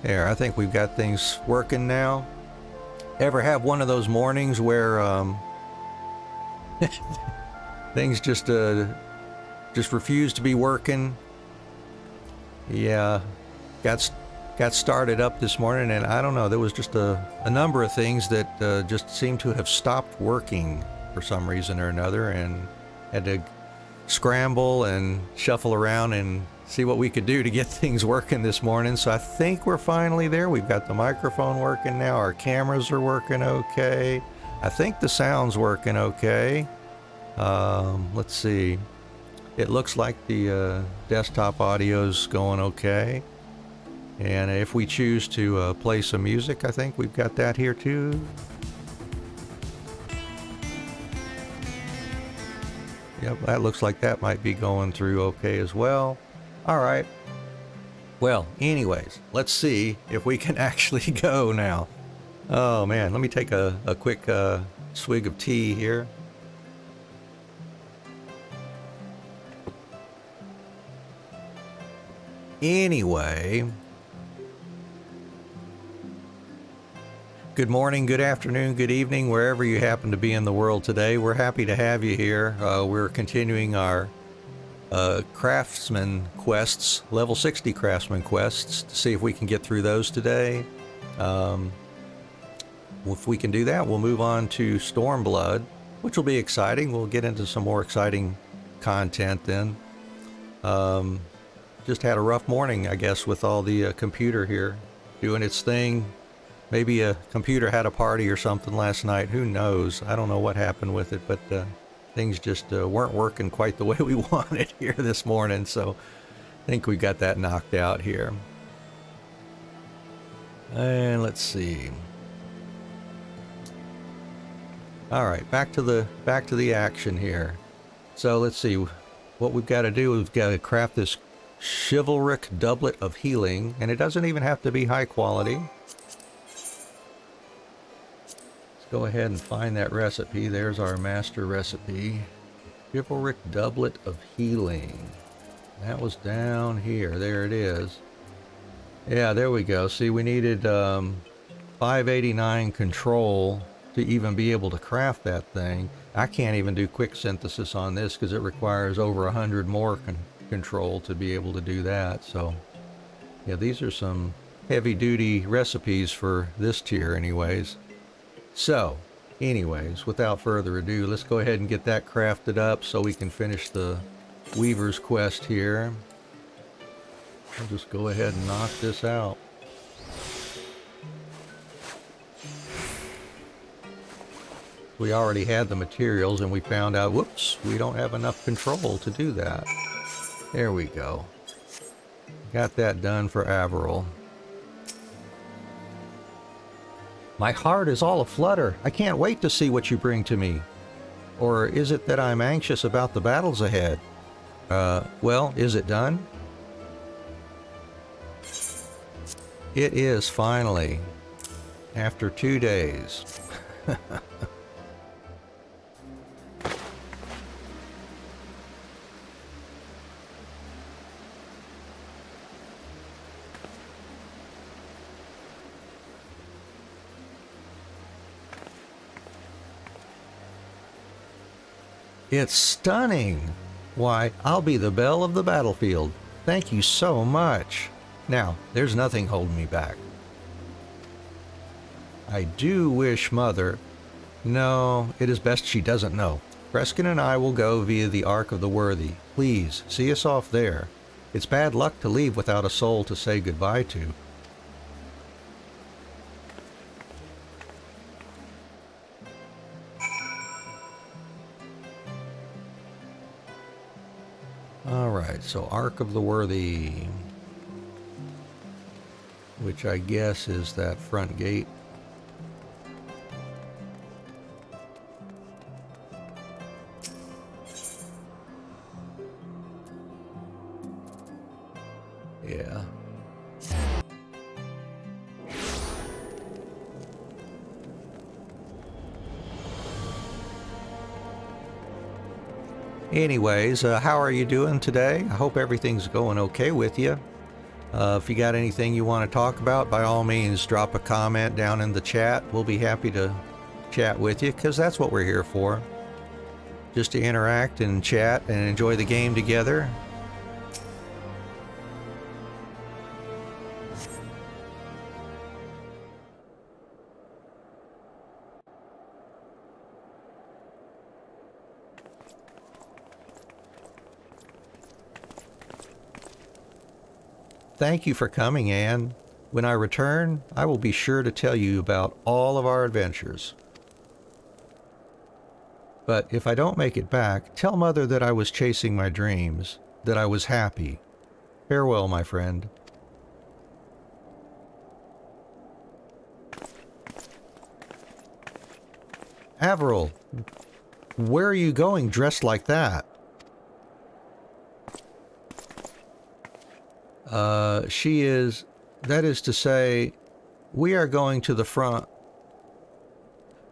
There, I think we've got things working now. Ever have one of those mornings where things just refuse to be working? Yeah, got started up this morning, and I don't know, there was just a number of things that just seemed to have stopped working for some reason or another, and had to scramble and shuffle around and see what we could do to get things working this morning. So I think we're finally there. We've got the microphone working now. Our cameras are working okay. I think the sound's working okay. Let's see. It looks like the desktop audio's going okay. And if we choose to play some music, I think we've got that here too. Yep, that looks like that might be going through okay as well. All right. Well, anyways, let's see if we can actually go now. Oh man, let me take a quick swig of tea here. Anyway, good morning, good afternoon, good evening, wherever you happen to be in the world today. We're happy to have you here. We're continuing our craftsman quests, level 60 craftsman quests, to see if we can get through those today. If we can do that, we'll move on to Stormblood, which will be exciting. We'll get into some more exciting content then. Just had a rough morning, I guess, with all the computer here doing its thing. Maybe a computer had a party or something last night. Who knows? I don't know what happened with it, but things just weren't working quite the way we wanted here this morning. So I think we got that knocked out here. And let's see. All right, back to the action here. So let's see. What we've got to do, we've got to craft this chivalric doublet of healing, and it doesn't even have to be high quality. Let's go ahead and find that recipe. There's our master recipe. Chivalric doublet of healing. That was down here. There it is. Yeah, there we go. See, we needed 589 control to even be able to craft that thing. I can't even do quick synthesis on this because it requires over 100 more control to be able to do that. So yeah, these are some heavy duty recipes for this tier anyways. So anyways, without further ado, let's go ahead and get that crafted up so we can finish the Weaver's quest here. I'll just go ahead and knock this out. We already had the materials and we found out, whoops, we don't have enough control to do that. There we go. Got that done for Averill. My heart is all aflutter. I can't wait to see what you bring to me. Or is it that I'm anxious about the battles ahead? Well, is it done? It is finally. After 2 days. It's stunning. Why, I'll be the belle of the battlefield. Thank you so much. Now, there's nothing holding me back. I do wish Mother... No, it is best she doesn't know. Reskin and I will go via the Ark of the Worthy. Please, see us off there. It's bad luck to leave without a soul to say goodbye to. Alright, so Ark of the Worthy, which I guess is that front gate. Yeah. Anyways, how are you doing today? I hope everything's going okay with you. If you got anything you want to talk about, by all means, drop a comment down in the chat. We'll be happy to chat with you, because that's what we're here for. Just to interact and chat and enjoy the game together. Thank you for coming, Anne. When I return, I will be sure to tell you about all of our adventures. But if I don't make it back, tell Mother that I was chasing my dreams, that I was happy. Farewell, my friend. Averill, where are you going dressed like that? That is to say, we are going to the front.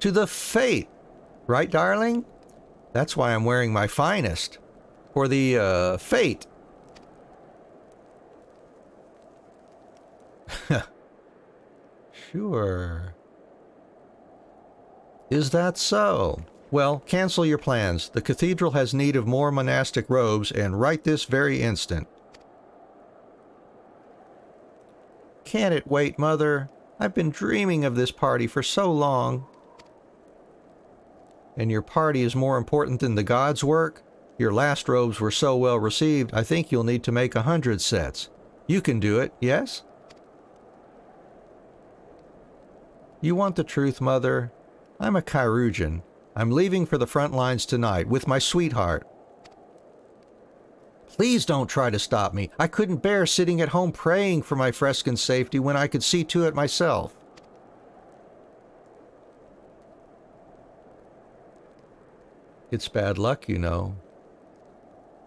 To the fete, right, darling? That's why I'm wearing my finest. For the, fete. Sure. Is that so? Well, cancel your plans. The cathedral has need of more monastic robes, and right this very instant. Can't it wait, Mother? I've been dreaming of this party for so long. And your party is more important than the gods' work? Your last robes were so well received, I think you'll need to make 100 sets. You can do it, yes? You want the truth, Mother? I'm a Chirurgeon. I'm leaving for the front lines tonight with my sweetheart. Please don't try to stop me. I couldn't bear sitting at home praying for my Freskin's safety when I could see to it myself. It's bad luck, you know,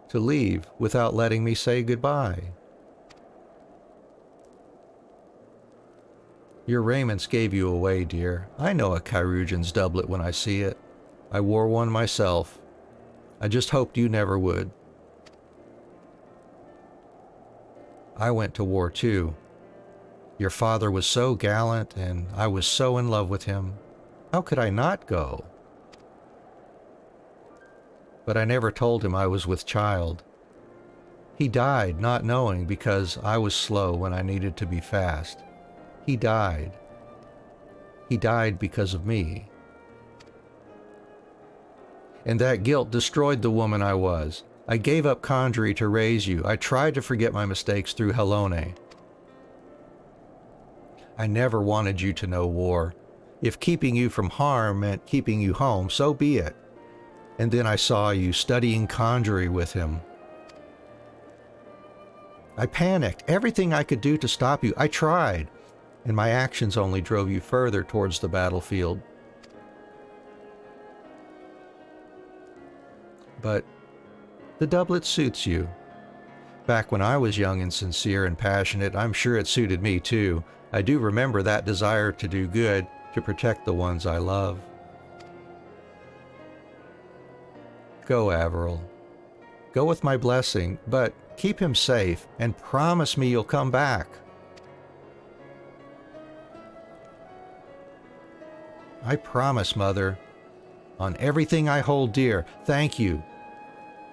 to leave without letting me say goodbye. Your raiments gave you away, dear. I know a Chirurgeon's doublet when I see it. I wore one myself. I just hoped you never would. I went to war too. Your father was so gallant, and I was so in love with him. How could I not go? But I never told him I was with child. He died not knowing because I was slow when I needed to be fast. He died. He died because of me. And that guilt destroyed the woman I was. I gave up conjury to raise you. I tried to forget my mistakes through Helone. I never wanted you to know war. If keeping you from harm meant keeping you home, so be it. And then I saw you studying conjury with him. I panicked. Everything I could do to stop you, I tried. And my actions only drove you further towards the battlefield. But the doublet suits you. Back when I was young and sincere and passionate, I'm sure it suited me too. I do remember that desire to do good, to protect the ones I love. Go, Averill. Go with my blessing, but keep him safe and promise me you'll come back. I promise, Mother, on everything I hold dear. Thank you.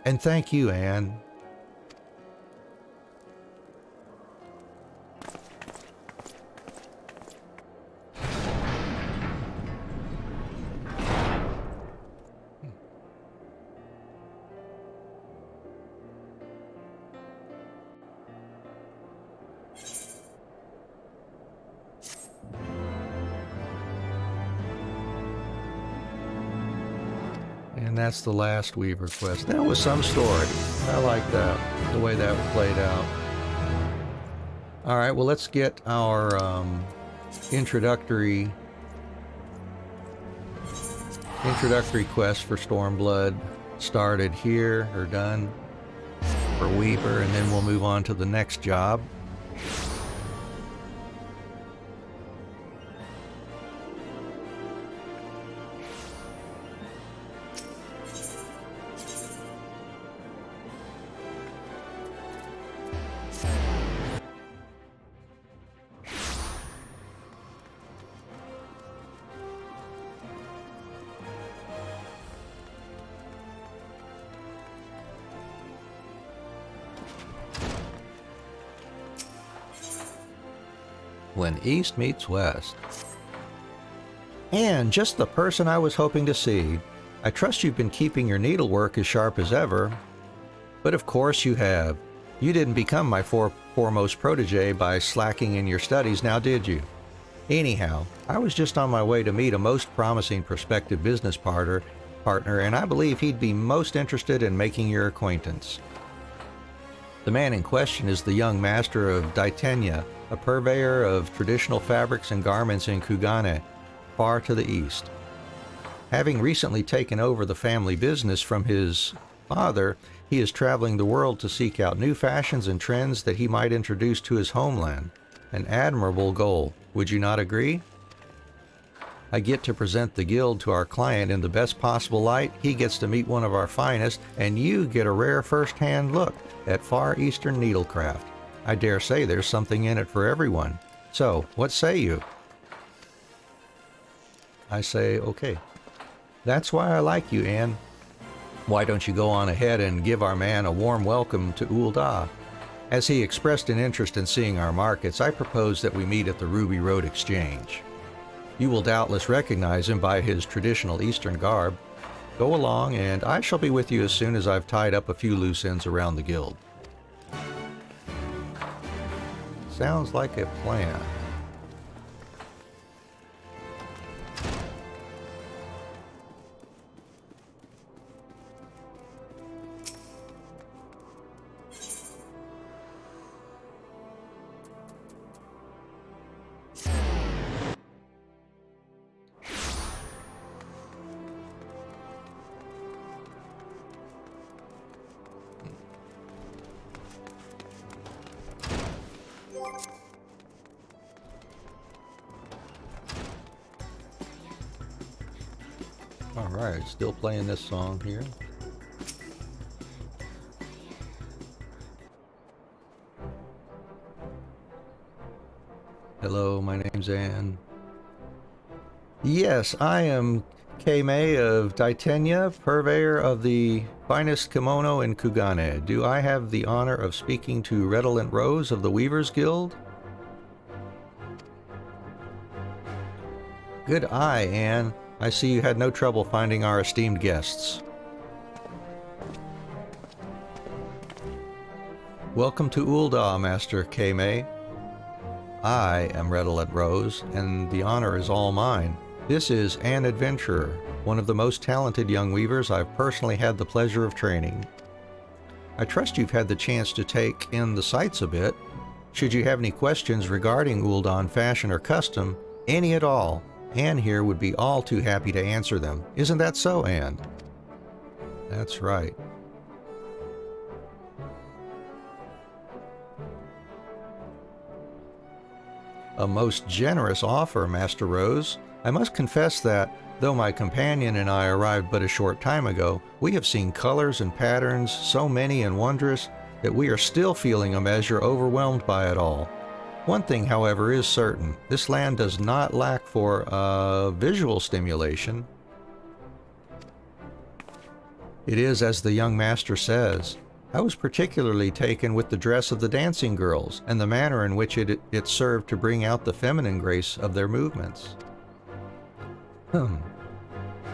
And thank you, Anne. And that's the last Weaver quest. That was some story. I like that, the way that played out. Alright, well, let's get our introductory quest for Stormblood started here, or done, for Weaver, and then we'll move on to the next job. when East meets West. And just the person I was hoping to see. I trust you've been keeping your needlework as sharp as ever. But of course you have. You didn't become my foremost protege by slacking in your studies, now did you? Anyhow, I was just on my way to meet a most promising prospective business partner, and I believe he'd be most interested in making your acquaintance. The man in question is the young master of Daitenya, a purveyor of traditional fabrics and garments in Kugane, far to the east. Having recently taken over the family business from his father, he is traveling the world to seek out new fashions and trends that he might introduce to his homeland. An admirable goal, would you not agree? I get to present the guild to our client in the best possible light, he gets to meet one of our finest, and you get a rare first-hand look at Far Eastern needlecraft. I dare say there's something in it for everyone. So, what say you? I say, okay. That's why I like you, Anne. Why don't you go on ahead and give our man a warm welcome to Ul'dah? As he expressed an interest in seeing our markets, I propose that we meet at the Ruby Road Exchange. You will doubtless recognize him by his traditional Eastern garb. Go along, and I shall be with you as soon as I've tied up a few loose ends around the guild. Sounds like a plan. Alright, still playing this song here. Hello, my name's Anne. Yes, I am K-May of Daitenya, purveyor of the finest kimono in Kugane. Do I have the honor of speaking to Redolent Rose of the Weavers Guild? Good eye, Anne. I see you had no trouble finding our esteemed guests. Welcome to Ul'dah, Master K-May. I am Redolent Rose, and the honor is all mine. This is an adventurer, one of the most talented young weavers I've personally had the pleasure of training. I trust you've had the chance to take in the sights a bit. Should you have any questions regarding Ul'dah fashion or custom, any at all, Anne here would be all too happy to answer them. Isn't that so, Anne? That's right. A most generous offer, Master Rose. I must confess that, though my companion and I arrived but a short time ago, we have seen colors and patterns so many and wondrous that we are still feeling a measure overwhelmed by it all. One thing, however, is certain. This land does not lack for visual stimulation. It is as the young master says. I was particularly taken with the dress of the dancing girls and the manner in which it served to bring out the feminine grace of their movements.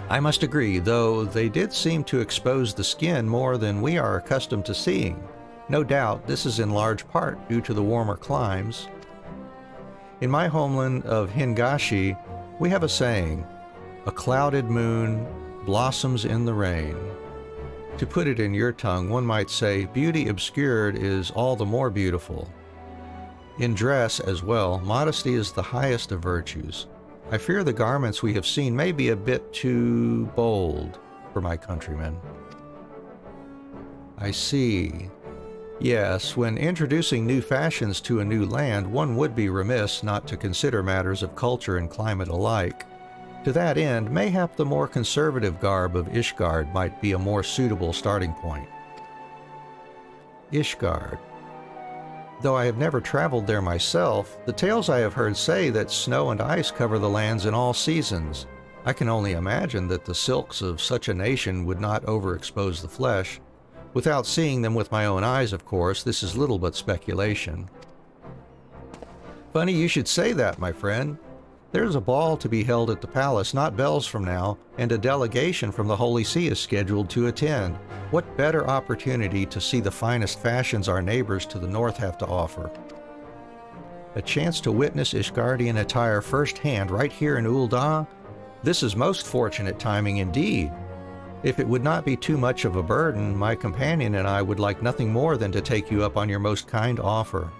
I must agree, though they did seem to expose the skin more than we are accustomed to seeing. No doubt this is in large part due to the warmer climes. In my homeland of Hingashi, we have a saying, "A clouded moon blossoms in the rain." To put it in your tongue, one might say, beauty obscured is all the more beautiful. In dress as well, modesty is the highest of virtues. I fear the garments we have seen may be a bit too bold for my countrymen. I see. Yes, when introducing new fashions to a new land, one would be remiss not to consider matters of culture and climate alike. To that end, mayhap the more conservative garb of Ishgard might be a more suitable starting point. Ishgard. Though I have never traveled there myself, the tales I have heard say that snow and ice cover the lands in all seasons. I can only imagine that the silks of such a nation would not overexpose the flesh. Without seeing them with my own eyes, of course, this is little but speculation. Funny you should say that, my friend. There's a ball to be held at the palace not bells from now, and a delegation from the Holy See is scheduled to attend. What better opportunity to see the finest fashions our neighbors to the north have to offer? A chance to witness Ishgardian attire firsthand right here in Ul'dah? This is most fortunate timing indeed. If it would not be too much of a burden, my companion and I would like nothing more than to take you up on your most kind offer.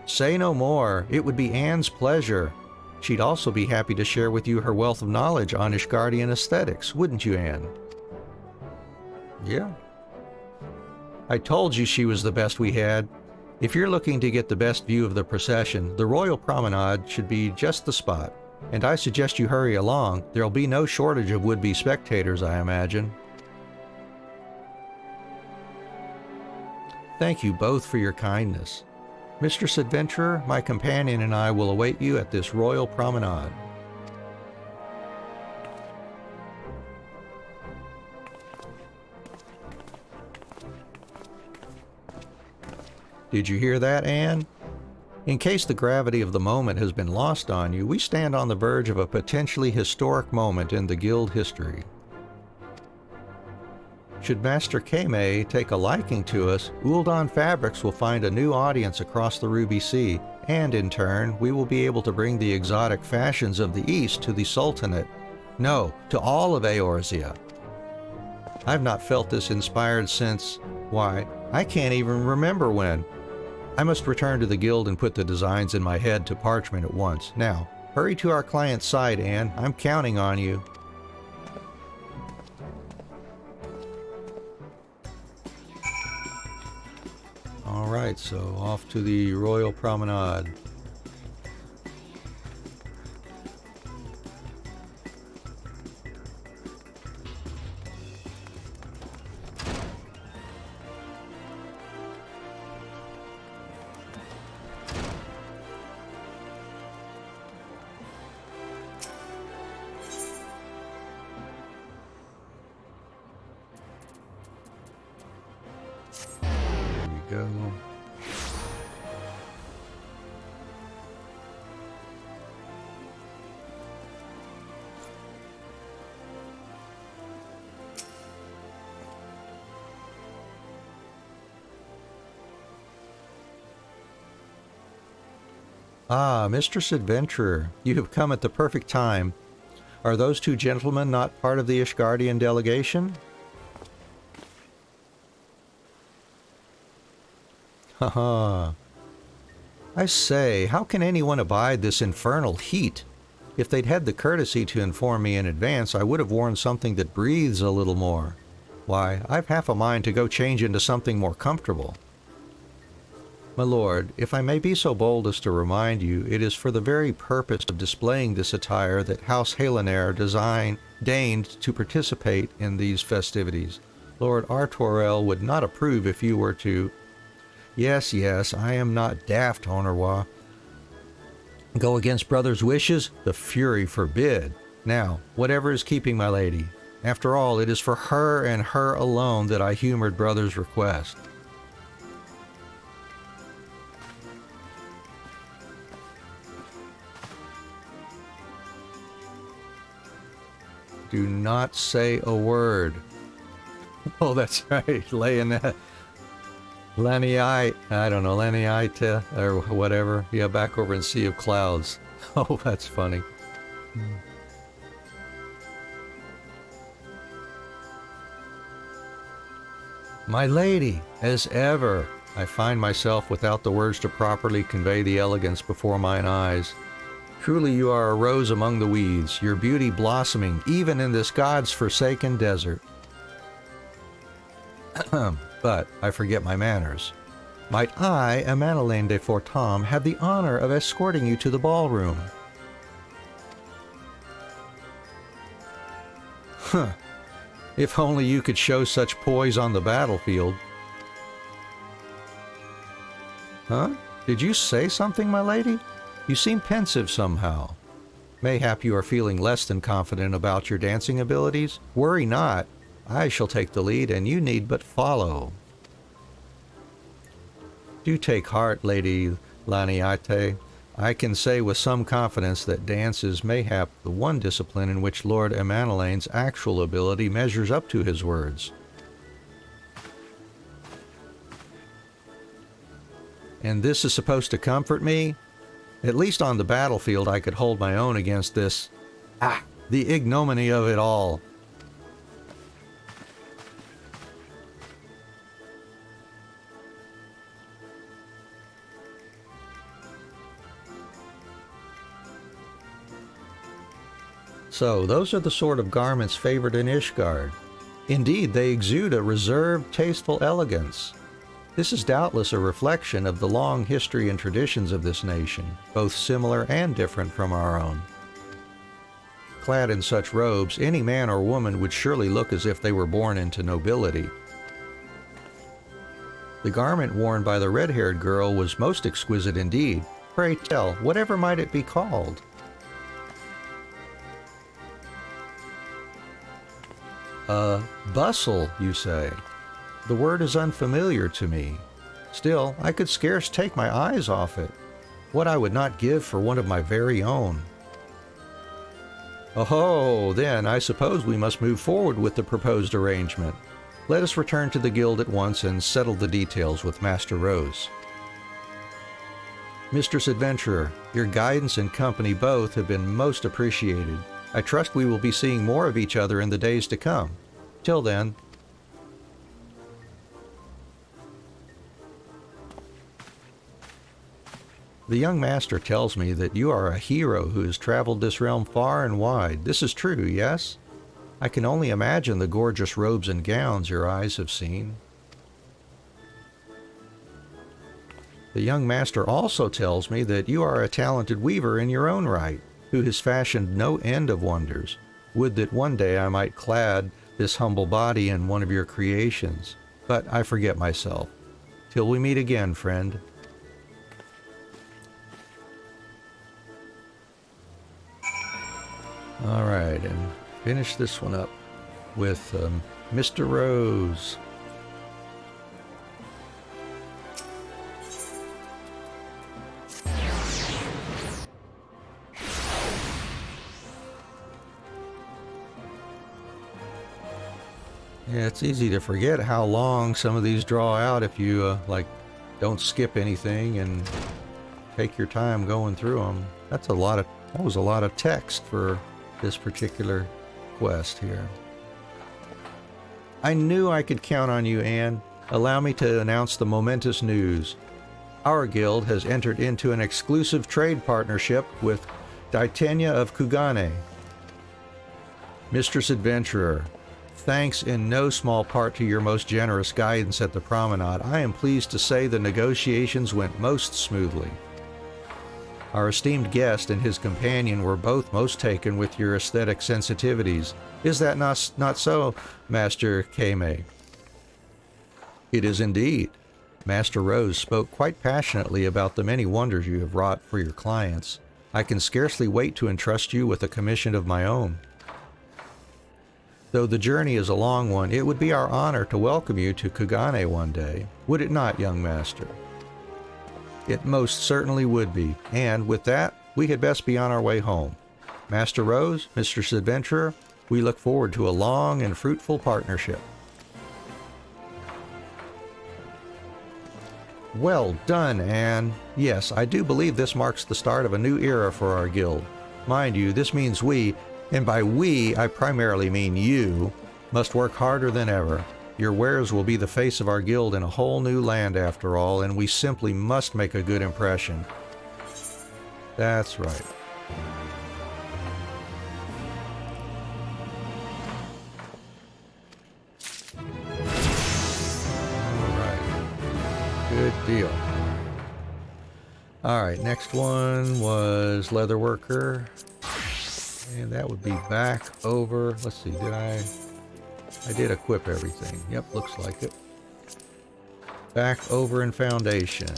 Say no more. It would be Anne's pleasure. She'd also be happy to share with you her wealth of knowledge on Ishgardian aesthetics, wouldn't you, Anne? Yeah. I told you she was the best we had. If you're looking to get the best view of the procession, the Royal Promenade should be just the spot. And I suggest you hurry along. There'll be no shortage of would-be spectators, I imagine. Thank you both for your kindness. Mistress Adventurer, my companion and I will await you at this royal promenade. Did you hear that, Anne? In case the gravity of the moment has been lost on you, we stand on the verge of a potentially historic moment in the guild history. Should Master Kame take a liking to us, Ul'dah Fabrics will find a new audience across the Ruby Sea, and in turn, we will be able to bring the exotic fashions of the East to the Sultanate. No, to all of Eorzea. I've not felt this inspired since, why, I can't even remember when. I must return to the guild and put the designs in my head to parchment at once. Now, hurry to our client's side, Anne. I'm counting on you. Alright, so off to the Royal Promenade. Go. Ah, Mistress Adventurer, you have come at the perfect time. Are those two gentlemen not part of the Ishgardian delegation? Haha. I say, how can anyone abide this infernal heat? If they'd had the courtesy to inform me in advance, I would have worn something that breathes a little more. Why, I've half a mind to go change into something more comfortable. My lord, if I may be so bold as to remind you, it is for the very purpose of displaying this attire that House Halenair deigned to participate in these festivities. Lord Artorel would not approve if you were to... Yes, I am not daft, Honorwa. Go against brother's wishes? The Fury forbid. Now, whatever is keeping my lady. After all, it is for her and her alone that I humored brother's request. Do not say a word. Oh, that's right, Laniite, I don't know, Laniite, or whatever. Yeah, back over in Sea of Clouds. Oh, that's funny. My lady, as ever, I find myself without the words to properly convey the elegance before mine eyes. Truly you are a rose among the weeds, your beauty blossoming even in this God's forsaken desert. But I forget my manners. Might I, Emmanuel de Fortam, have the honor of escorting you to the ballroom? Huh. If only you could show such poise on the battlefield. Huh? Did you say something, my lady? You seem pensive somehow. Mayhap you are feeling less than confident about your dancing abilities? Worry not. I shall take the lead, and you need but follow. Do take heart, Lady Laniate, I can say with some confidence that dance is mayhap the one discipline in which Lord Emanolane's actual ability measures up to his words. And this is supposed to comfort me? At least on the battlefield I could hold my own against this. The ignominy of it all. So, those are the sort of garments favored in Ishgard. Indeed, they exude a reserved, tasteful elegance. This is doubtless a reflection of the long history and traditions of this nation, both similar and different from our own. Clad in such robes, any man or woman would surely look as if they were born into nobility. The garment worn by the red-haired girl was most exquisite indeed. Pray tell, whatever might it be called? Bustle, you say? The word is unfamiliar to me. Still, I could scarce take my eyes off it. What I would not give for one of my very own. Oh, then I suppose we must move forward with the proposed arrangement. Let us return to the guild at once and settle the details with Master Rose. Mistress Adventurer, your guidance and company both have been most appreciated. I trust we will be seeing more of each other in the days to come. Till then. The young master tells me that you are a hero who has traveled this realm far and wide. This is true, yes? I can only imagine the gorgeous robes and gowns your eyes have seen. The young master also tells me that you are a talented weaver in your own right, who has fashioned no end of wonders. Would that one day I might clad this humble body in one of your creations. But I forget myself. Till we meet again, friend. All right, and finish this one up with Mr. Rose. Yeah, it's easy to forget how long some of these draw out if you don't skip anything and take your time going through them. That was a lot of text for this particular quest here. I knew I could count on you, Anne. Allow me to announce the momentous news. Our guild has entered into an exclusive trade partnership with Titania of Kugane. Mistress Adventurer, thanks in no small part to your most generous guidance at the promenade, I am pleased to say the negotiations went most smoothly. Our esteemed guest and his companion were both most taken with your aesthetic sensitivities. Is that not so, Master Kame? It is indeed. Master Rose spoke quite passionately about the many wonders you have wrought for your clients. I can scarcely wait to entrust you with a commission of my own. Though the journey is a long one, it would be our honor to welcome you to Kugane one day. Would it not, young master? It most certainly would be, and with that, we had best be on our way home. Master Rose, Mistress Adventurer, we look forward to a long and fruitful partnership. Well done, Anne. Yes, I do believe this marks the start of a new era for our guild. Mind you, this means we, and by we I primarily mean you, must work harder than ever. Your wares will be the face of our guild in a whole new land after all, and we simply must make a good impression. That's right. Good deal. Alright, next one was Leatherworker. And that would be back over. Let's see, I did equip everything. Yep, looks like it. Back over in Foundation.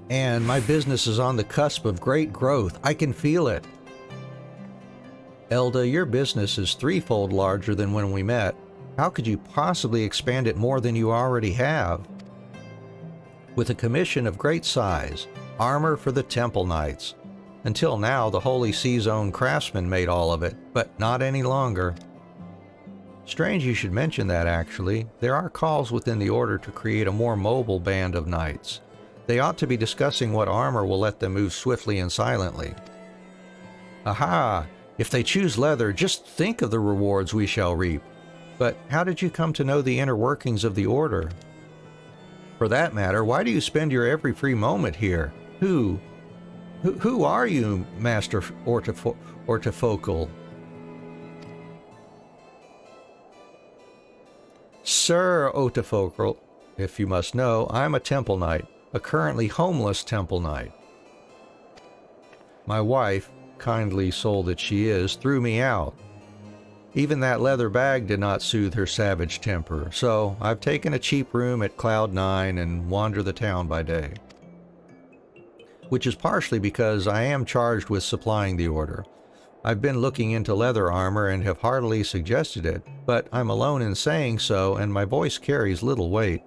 And my business is on the cusp of great growth. I can feel it. Elda, your business is threefold larger than when we met. How could you possibly expand it more than you already have? With a commission of great size, armor for the Temple Knights. Until now, the Holy Sea's own craftsmen made all of it, but not any longer. Strange you should mention that, actually. There are calls within the Order to create a more mobile band of knights. They ought to be discussing what armor will let them move swiftly and silently. Aha! If they choose leather, just think of the rewards we shall reap. But how did you come to know the inner workings of the Order? For that matter, why do you spend your every free moment here? Who are you, Master Ortifocal? Sir Ortifocal, if you must know, I'm a Temple Knight, a currently homeless Temple Knight. My wife, kindly soul that she is, threw me out. Even that leather bag did not soothe her savage temper, so I've taken a cheap room at Cloud 9 and wander the town by day. Which is partially because I am charged with supplying the Order. I've been looking into leather armor and have heartily suggested it, but I'm alone in saying so, and my voice carries little weight.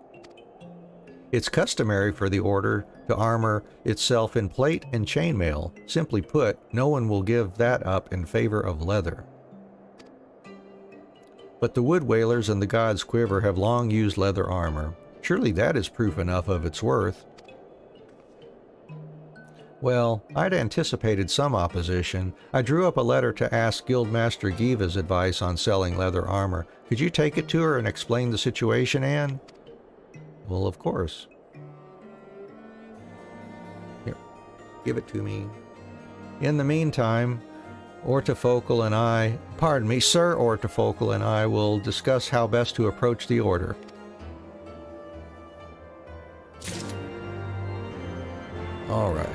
It's customary for the Order to armor itself in plate and chainmail. Simply put, no one will give that up in favor of leather. But the Wood Whalers and the God's Quiver have long used leather armor. Surely that is proof enough of its worth. Well, I'd anticipated some opposition. I drew up a letter to ask Guildmaster Giva's advice on selling leather armor. Could you take it to her and explain the situation, Anne? Well, of course. Here, give it to me. In the meantime, Sir Ortifocal and I will discuss how best to approach the Order. All right.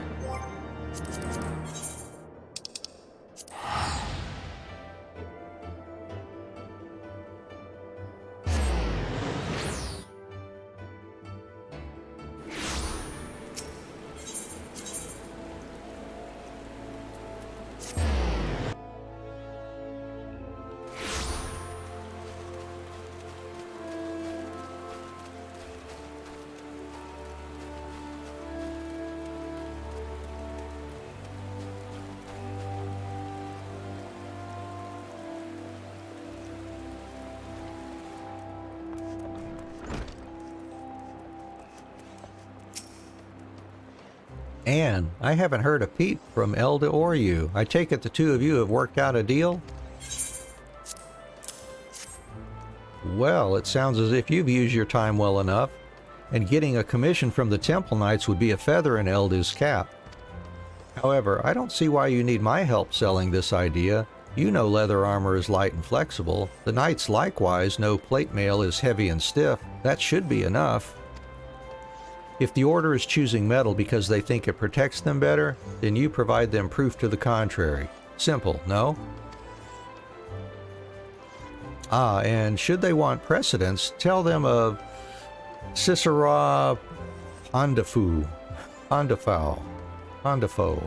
Anne, I haven't heard a peep from Elda or you. I take it the two of you have worked out a deal? Well, it sounds as if you've used your time well enough, and getting a commission from the Temple Knights would be a feather in Elda's cap. However, I don't see why you need my help selling this idea. You know leather armor is light and flexible. The Knights likewise know plate mail is heavy and stiff. That should be enough. If the Order is choosing metal because they think it protects them better, then you provide them proof to the contrary. Simple, no? Ah, and should they want precedence, tell them of Cicero Ondafo,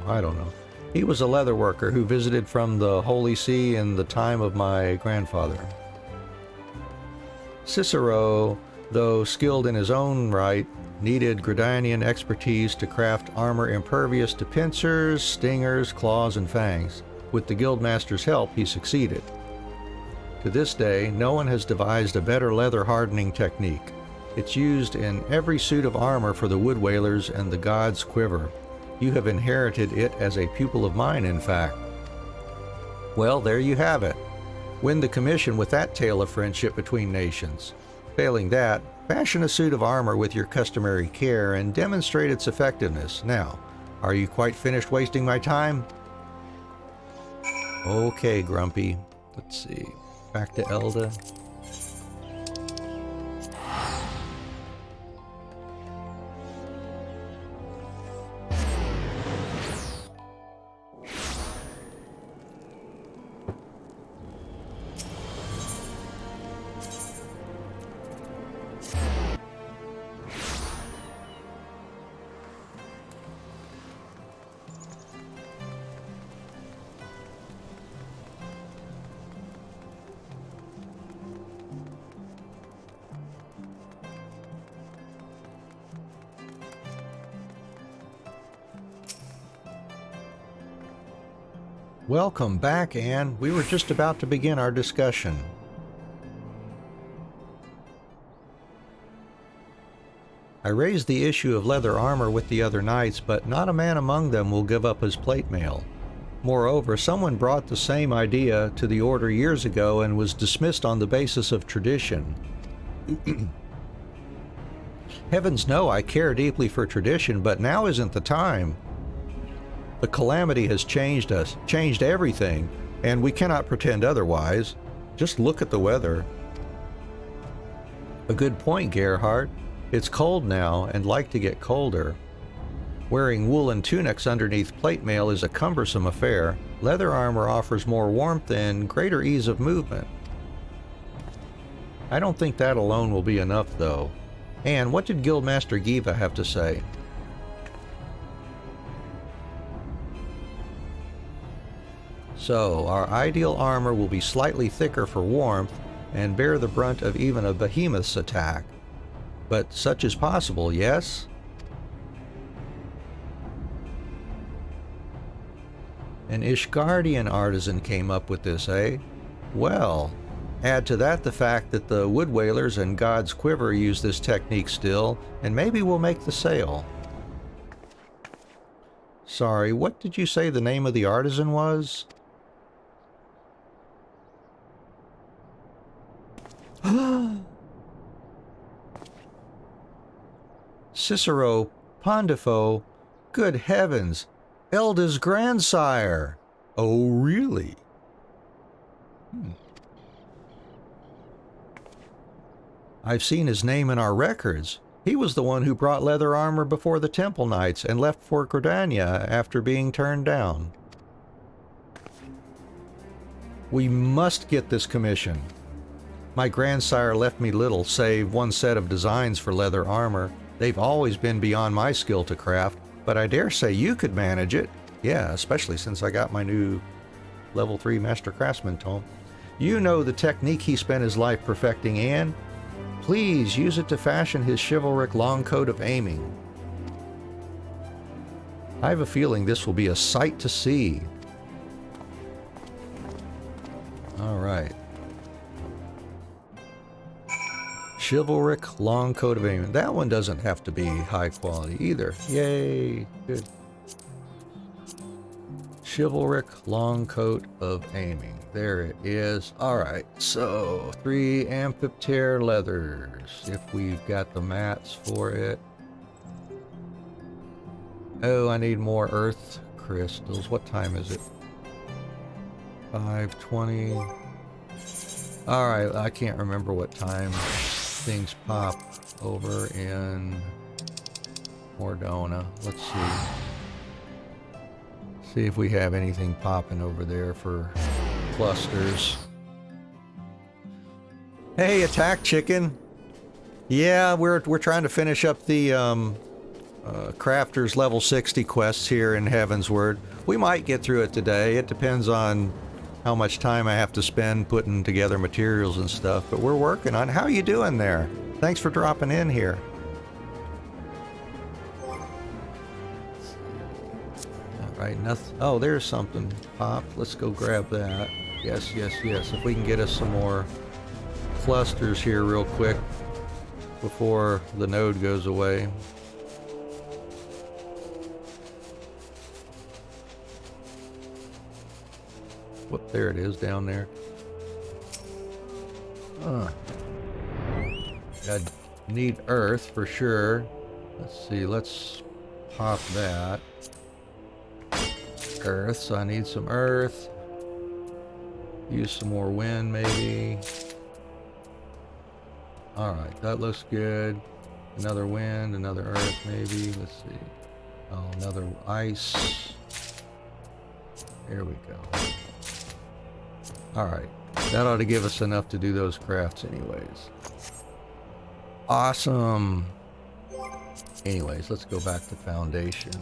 I don't know. He was a leather worker who visited from the Holy See in the time of my grandfather. Cicero, though skilled in his own right, needed Gridanian expertise to craft armor impervious to pincers, stingers, claws, and fangs. With the Guildmaster's help, he succeeded. To this day, no one has devised a better leather hardening technique. It's used in every suit of armor for the Wood Whalers and the God's Quiver. You have inherited it as a pupil of mine, in fact. Well, there you have it. Win the commission with that tale of friendship between nations. Failing that, fashion a suit of armor with your customary care and demonstrate its effectiveness. Now, are you quite finished wasting my time? Okay, Grumpy. Let's see. Back to Elda. Welcome back, Anne. We were just about to begin our discussion. I raised the issue of leather armor with the other knights, but not a man among them will give up his plate mail. Moreover, someone brought the same idea to the order years ago and was dismissed on the basis of tradition. Heavens know I care deeply for tradition, but now isn't the time. The calamity has changed us, changed everything, and we cannot pretend otherwise. Just look at the weather. A good point, Gerhardt. It's cold now, and like to get colder. Wearing woolen tunics underneath plate mail is a cumbersome affair. Leather armor offers more warmth and greater ease of movement. I don't think that alone will be enough, though. And what did Guildmaster Giva have to say? So, our ideal armor will be slightly thicker for warmth and bear the brunt of even a behemoth's attack. But such is possible, yes? An Ishgardian artisan came up with this, eh? Well, add to that the fact that the Wood Whalers and God's Quiver use this technique still, and maybe we'll make the sale. Sorry, what did you say the name of the artisan was? Cicero Pondifo, good heavens, Elda's grandsire. Oh, really? I've seen his name in our records. He was the one who brought leather armor before the Temple Knights and left for Gridania after being turned down. We must get this commission. My grandsire left me little save one set of designs for leather armor. They've always been beyond my skill to craft, but I dare say you could manage it. Yeah, especially since I got my new level 3 Master Craftsman tome. You know the technique he spent his life perfecting, Anne. Please use it to fashion his chivalric long coat of aiming. I have a feeling this will be a sight to see. All right. Chivalric long coat of aiming. That one doesn't have to be high quality either. Yay. Good. Chivalric long coat of aiming. There it is. Alright, so 3 amphiptère leathers. If we've got the mats for it. Oh, I need more earth crystals. What time is it? 5:20. Alright, I can't remember what time things pop over in Mordona. Let's see. See if we have anything popping over there for clusters. Hey, attack chicken. Yeah, we're trying to finish up the crafters level 60 quests here in Heavensward. We might get through it today. It depends on how much time I have to spend putting together materials and stuff, but we're working on it. How you doing there? Thanks for dropping in here. Right, nothing. Oh, there's something popped. Let's go grab that. Yes, yes, yes. If we can get us some more clusters here real quick before the node goes away. Whoop, there it is down there. I need earth for sure. Let's see, let's pop that. Earth, so I need some earth. Use some more wind maybe. Alright, that looks good. Another wind, another earth maybe. Let's see. Oh, another ice. There we go. Alright, that ought to give us enough to do those crafts anyways. Awesome. Anyways, let's go back to foundation.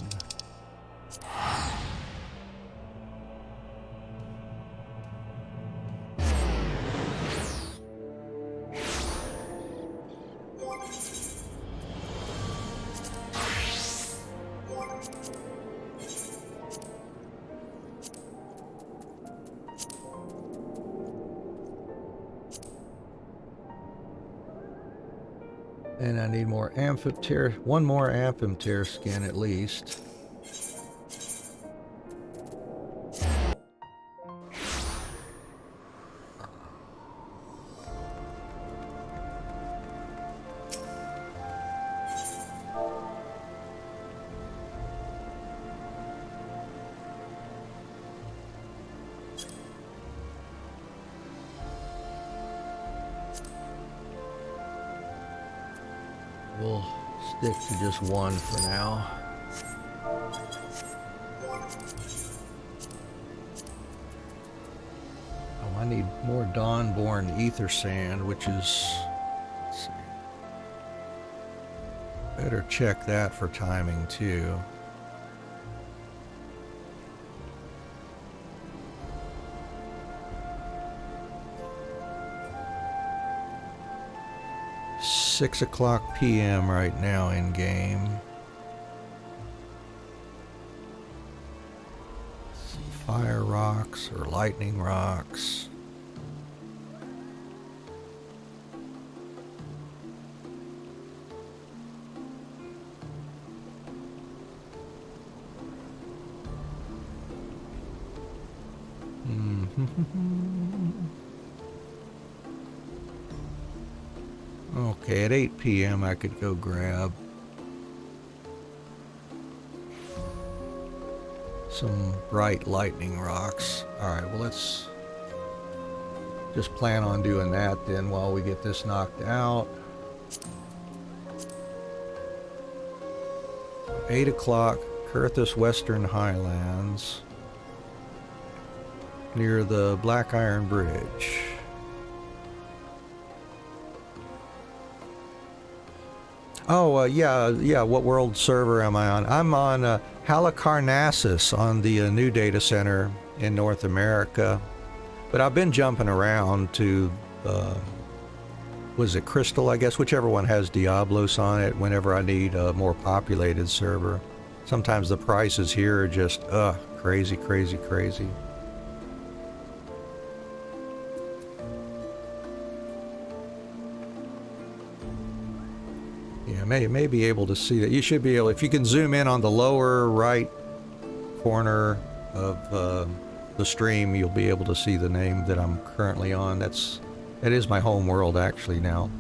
And I need more amphipter, one more amphipter skin at least. We'll stick to just one for now. Oh, I need more Dawnborn ether sand, which is... Let's see. Better check that for timing too. Six o'clock p.m. right now in game. Fire rocks or lightning rocks. Okay, at 8 p.m. I could go grab some bright lightning rocks. Alright, well let's just plan on doing that then while we get this knocked out. 8 o'clock, Kurthus Western Highlands, near the Black Iron Bridge. Oh, yeah, what world server am I on? I'm on Halicarnassus on the new data center in North America. But I've been jumping around to, was it Crystal, I guess? Whichever one has Diablos on it whenever I need a more populated server. Sometimes the prices here are just, crazy, crazy, crazy. May be able to see that. You should be able, if you can zoom in on the lower right corner of the stream, you'll be able to see the name that I'm currently on. That is my home world actually now.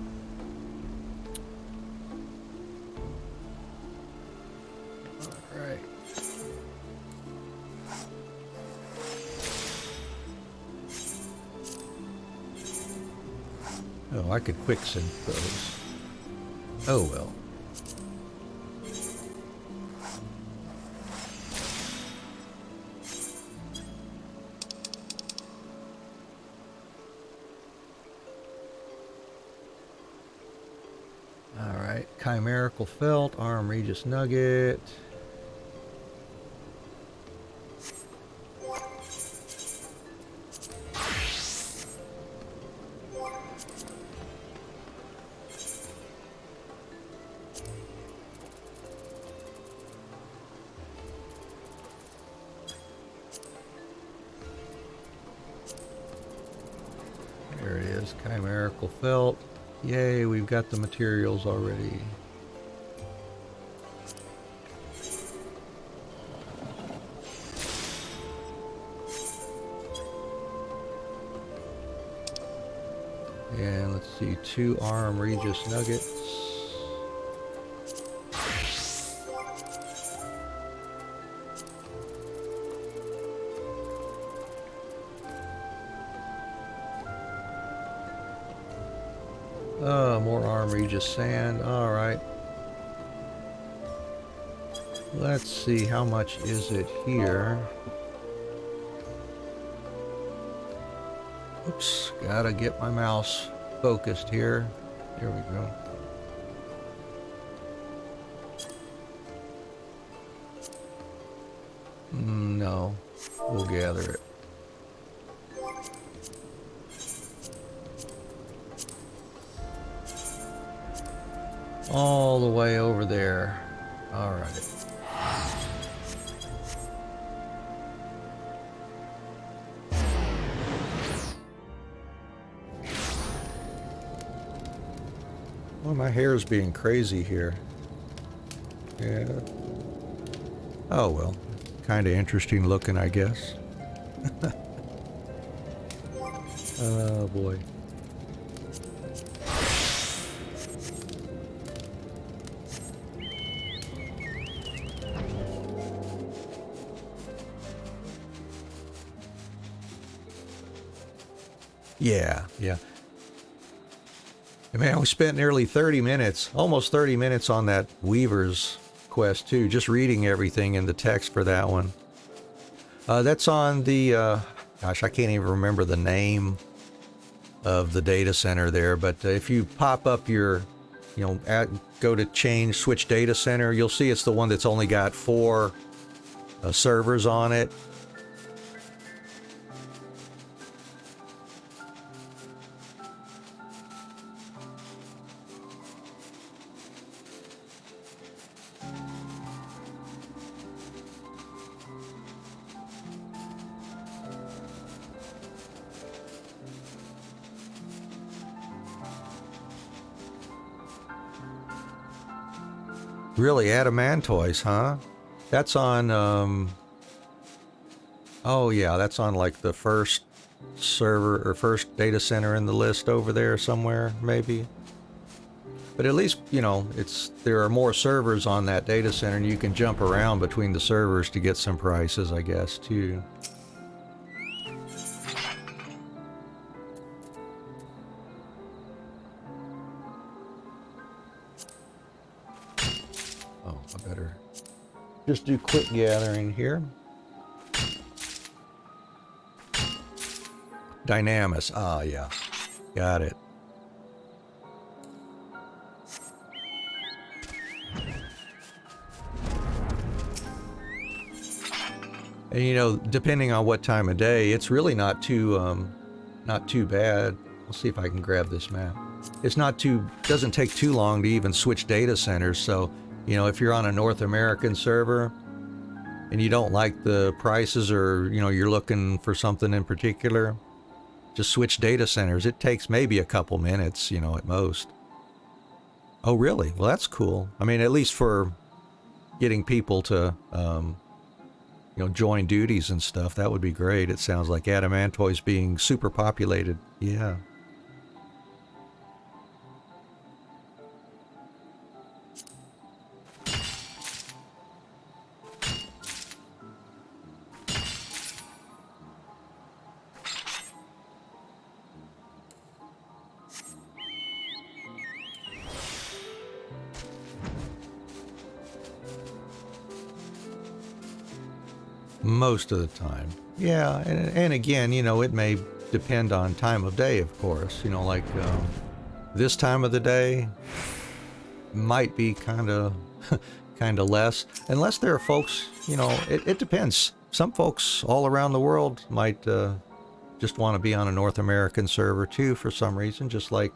All right. Oh, I could quick sync those. Oh well. Alright, Chimerical Felt, Arm Regis Nugget. There it is, Chimerical Felt. Yay, we've got the materials already. And let's see, 2 Arm Regis Nuggets. More Arm Regis Sand. Alright. Let's see, how much is it here? Oops, gotta get my mouse focused here. There we go. No, we'll gather it. All the way over there. All right. Well, my hair's being crazy here. Yeah. Oh, well. Kind of interesting looking, I guess. Oh, boy. Yeah, yeah. Man, we spent nearly 30 minutes, almost 30 minutes on that Weaver's quest too, just reading everything in the text for that one. That's on the, gosh, I can't even remember the name of the data center there, but if you pop up your, go to change, switch data center, you'll see it's the one that's only got 4 servers on it. Really, Adamantoise, huh? That's on, oh yeah, that's on like the first server or first data center in the list over there somewhere, maybe. But at least, there are more servers on that data center and you can jump around between the servers to get some prices, I guess, too. Oh, I better just do quick gathering here. Dynamis. Ah, yeah. Got it. And depending on what time of day, it's really not too bad. I'll see if I can grab this map. It's doesn't take too long to even switch data centers. So, if you're on a North American server and you don't like the prices or, you're looking for something in particular, just switch data centers. It takes maybe a couple minutes, at most. Oh, really? Well, that's cool. I mean, at least for getting people to, join duties and stuff, that would be great. It sounds like Adamantoise being super populated. Yeah. Most of the time. Yeah, and again, it may depend on time of day, of course. Like this time of the day might be kind of less, unless there are folks, it depends. Some folks all around the world might just want to be on a North American server too for some reason, just like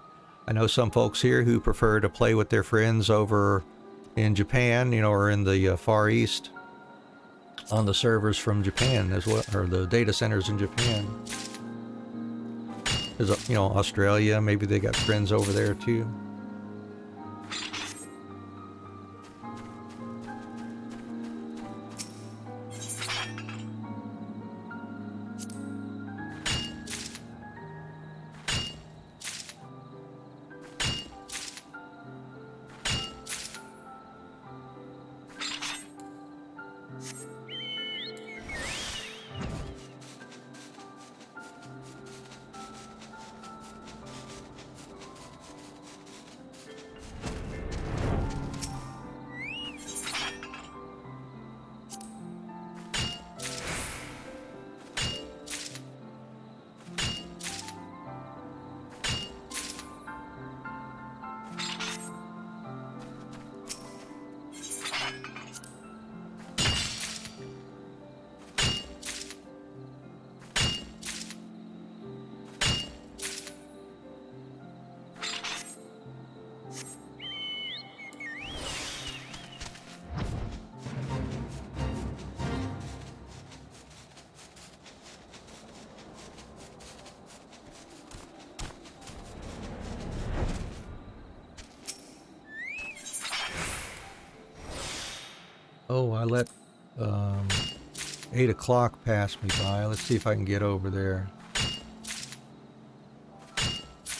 I know some folks here who prefer to play with their friends over in Japan, or in the Far East, on the servers from Japan as well, or the data centers in Japan. There's Australia, maybe they got friends over there too. Oh, I let 8 o'clock pass me by. Let's see if I can get over there.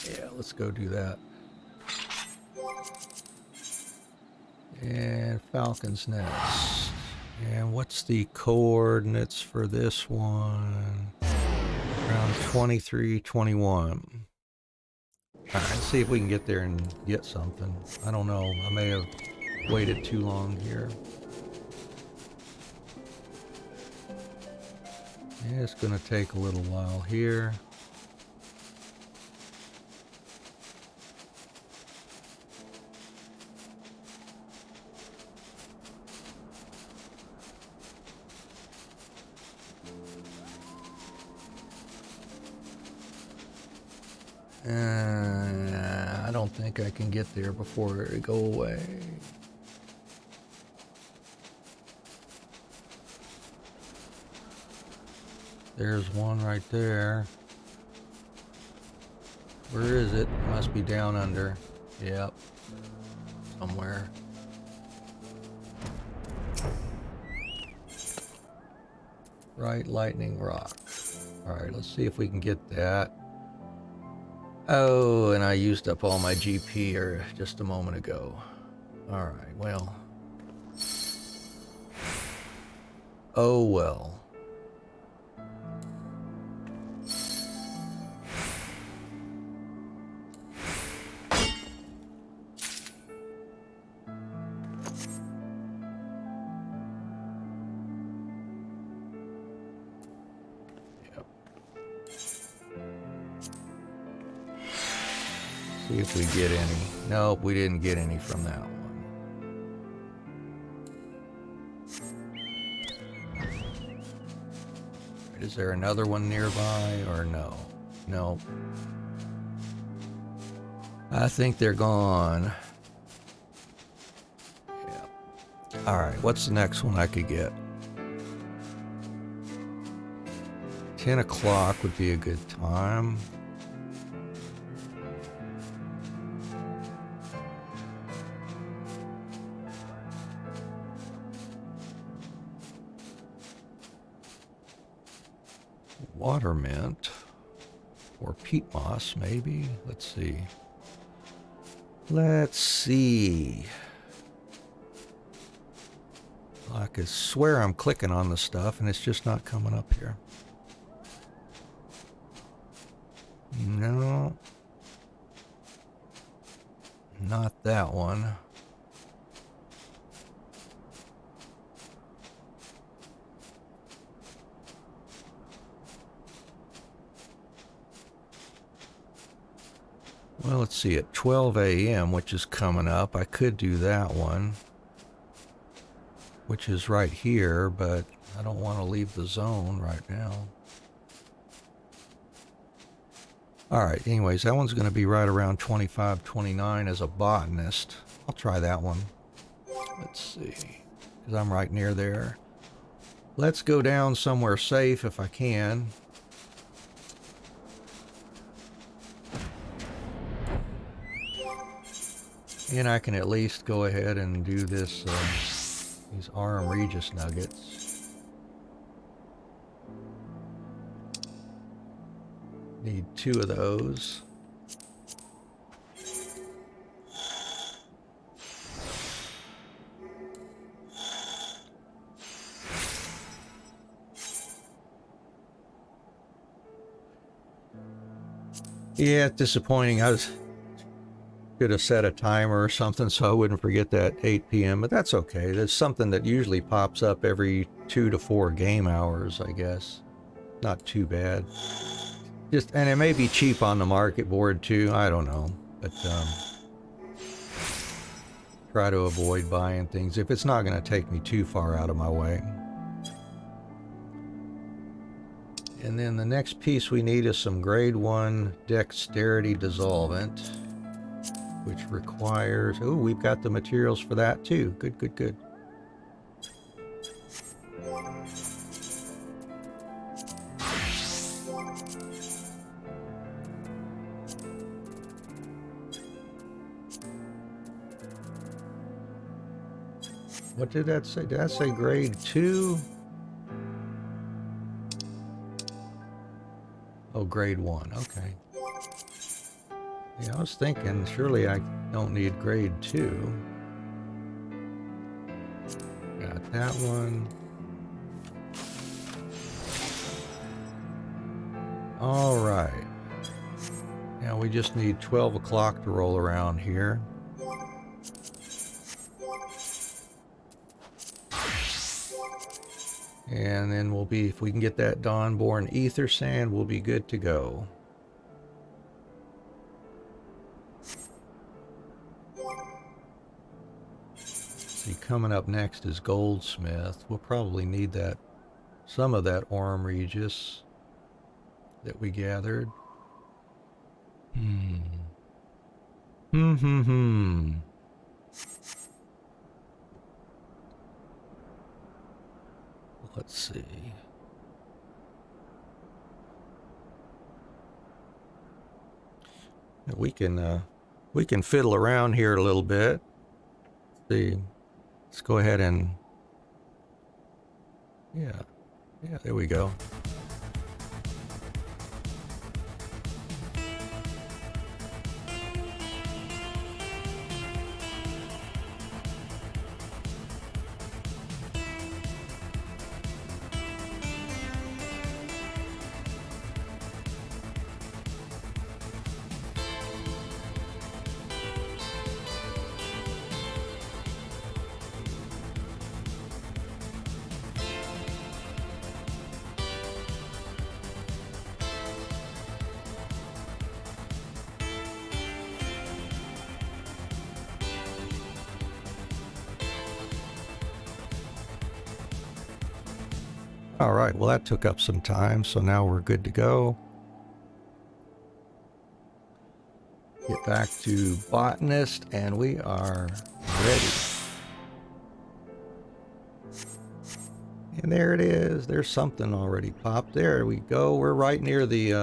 Yeah, let's go do that. And Falcon's Nest. And what's the coordinates for this one? Around 2321. Alright, let's see if we can get there and get something. I don't know. I may have waited too long here. Yeah, it's going to take a little while here. I don't think I can get there before it go away. There's one right there. Where is it? It must be down under. Yep. Somewhere. Right, lightning rock. Alright, let's see if we can get that. Oh, and I used up all my GP just a moment ago. Alright, well. Oh well. See if we get any. Nope, we didn't get any from that one. Is there another one nearby or no? No. I think they're gone. Yeah. Alright, what's the next one I could get? 10 o'clock would be a good time. Water mint or peat moss, maybe. Let's see. Let's see. I could swear I'm clicking on the stuff and it's just not coming up here. No. Not that one. Well, let's see, at 12 a.m., which is coming up, I could do that one, which is right here, but I don't want to leave the zone right now. Alright, anyways, that one's going to be right around 25-29 as a botanist. I'll try that one. Let's see, because I'm right near there. Let's go down somewhere safe if I can. And I can at least go ahead and do this, these Arum Regis nuggets. Need 2 of those. Yeah, it's disappointing. Should have set a timer or something so I wouldn't forget that 8 p.m. But that's okay. There's something that usually pops up every 2 to 4 game hours, I guess. Not too bad. And it may be cheap on the market board too. I don't know. But try to avoid buying things if it's not going to take me too far out of my way. And then the next piece we need is some grade 1 dexterity dissolvent, which requires, oh, we've got the materials for that too. Good, good, good. What did that say? Did that say grade 2? Oh, grade 1. Okay. Yeah, I was thinking, surely I don't need grade 2. Got that one. All right. Now we just need 12 o'clock to roll around here. And then we'll be, if we can get that Dawnborn Ether Sand, we'll be good to go. See, coming up next is Goldsmith. We'll probably need that, some of that Aurum Regis that we gathered. Let's see. We can fiddle around here a little bit. See, let's go ahead and yeah, there we go. All right, well that took up some time, so now we're good to go. Get back to Botanist, and we are ready. And there it is. There's something already popped. There we go. We're right near the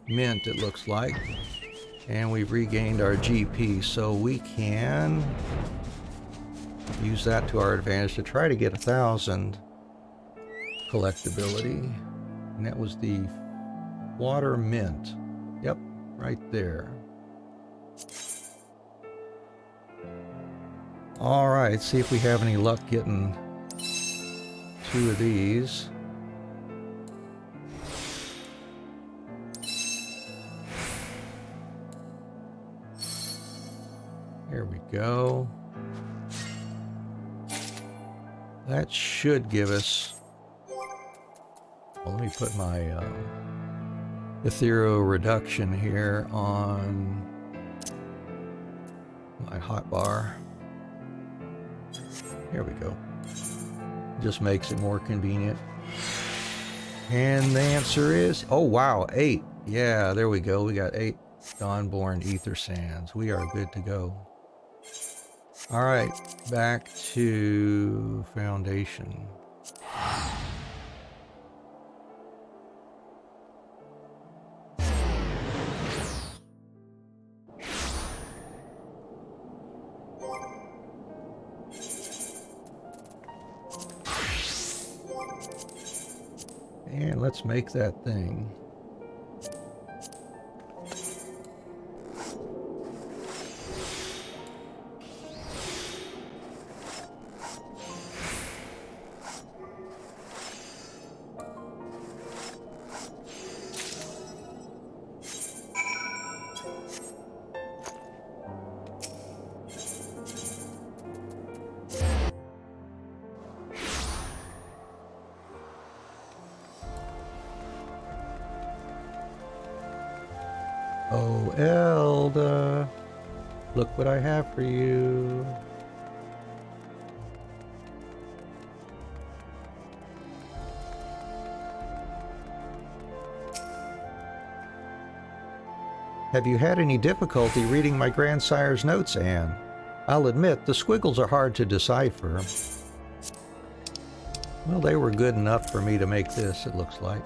mint, it looks like. And we've regained our GP, so we can use that to our advantage to try to get 1,000 collectability. And that was the water mint. Yep, right there. All right, see if we have any luck getting 2 of these. There we go. That should give us... Well, let me put my ethereal reduction here on my hotbar. Here we go. Just makes it more convenient. And the answer is, oh wow, 8. Yeah, there we go. We got 8 Dawnborn Ether Sands. We are good to go. All right, back to Foundation. And let's make that thing. Oh, Elda, look what I have for you. Have you had any difficulty reading my grandsire's notes, Anne? I'll admit, the squiggles are hard to decipher. Well, they were good enough for me to make this, it looks like.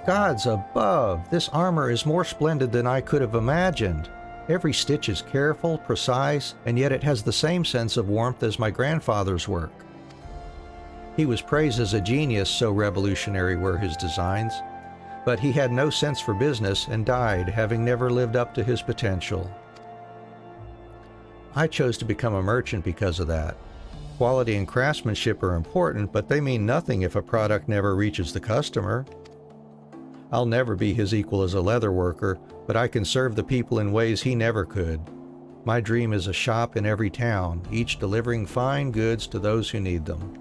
Gods above, this armor is more splendid than I could have imagined. Every stitch is careful, precise, and yet it has the same sense of warmth as my grandfather's work. He was praised as a genius, so revolutionary were his designs, but he had no sense for business and died, having never lived up to his potential. I chose to become a merchant because of that. Quality and craftsmanship are important, but they mean nothing if a product never reaches the customer. I'll never be his equal as a leather worker, but I can serve the people in ways he never could. My dream is a shop in every town, each delivering fine goods to those who need them.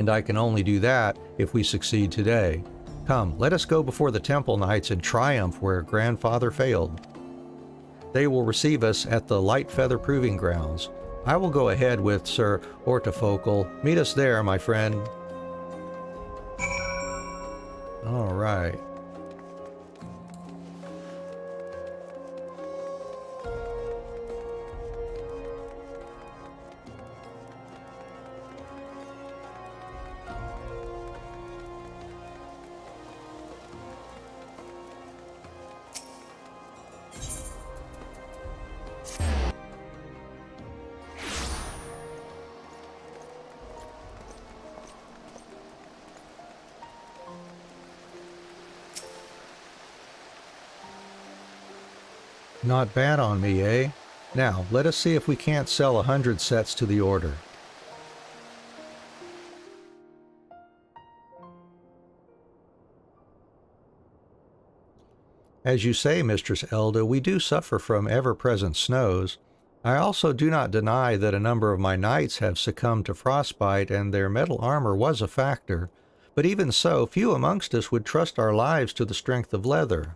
And I can only do that if we succeed today. Come, let us go before the temple knights and triumph where grandfather failed. They will receive us at the Light Feather Proving Grounds. I will go ahead with Sir Ortofocal. Meet us there, my friend. All right. Not bad on me, eh? Now, let us see if we can't sell 100 sets to the order. As you say, Mistress Elda, we do suffer from ever-present snows. I also do not deny that a number of my knights have succumbed to frostbite, and their metal armor was a factor. But even so, few amongst us would trust our lives to the strength of leather.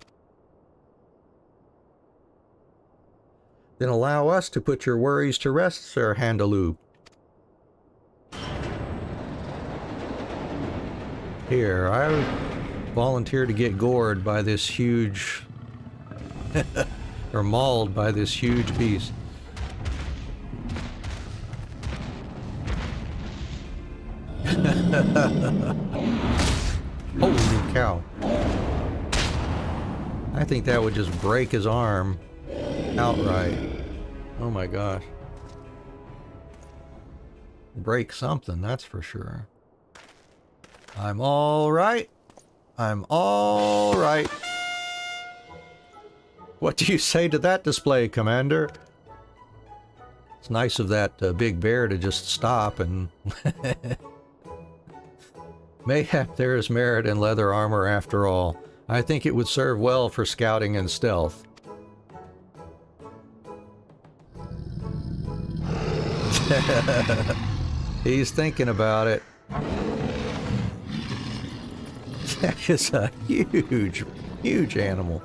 Then allow us to put your worries to rest, Sir Handaloop. Here, I volunteer to get gored by this huge... or mauled by this huge beast. Holy cow. I think that would just break his arm outright. Oh my gosh. Break something, that's for sure. I'm all right. I'm all right. What do you say to that display, Commander? It's nice of that big bear to just stop and... Mayhap there is merit in leather armor after all. I think it would serve well for scouting and stealth. He's thinking about it. That is a huge, huge animal.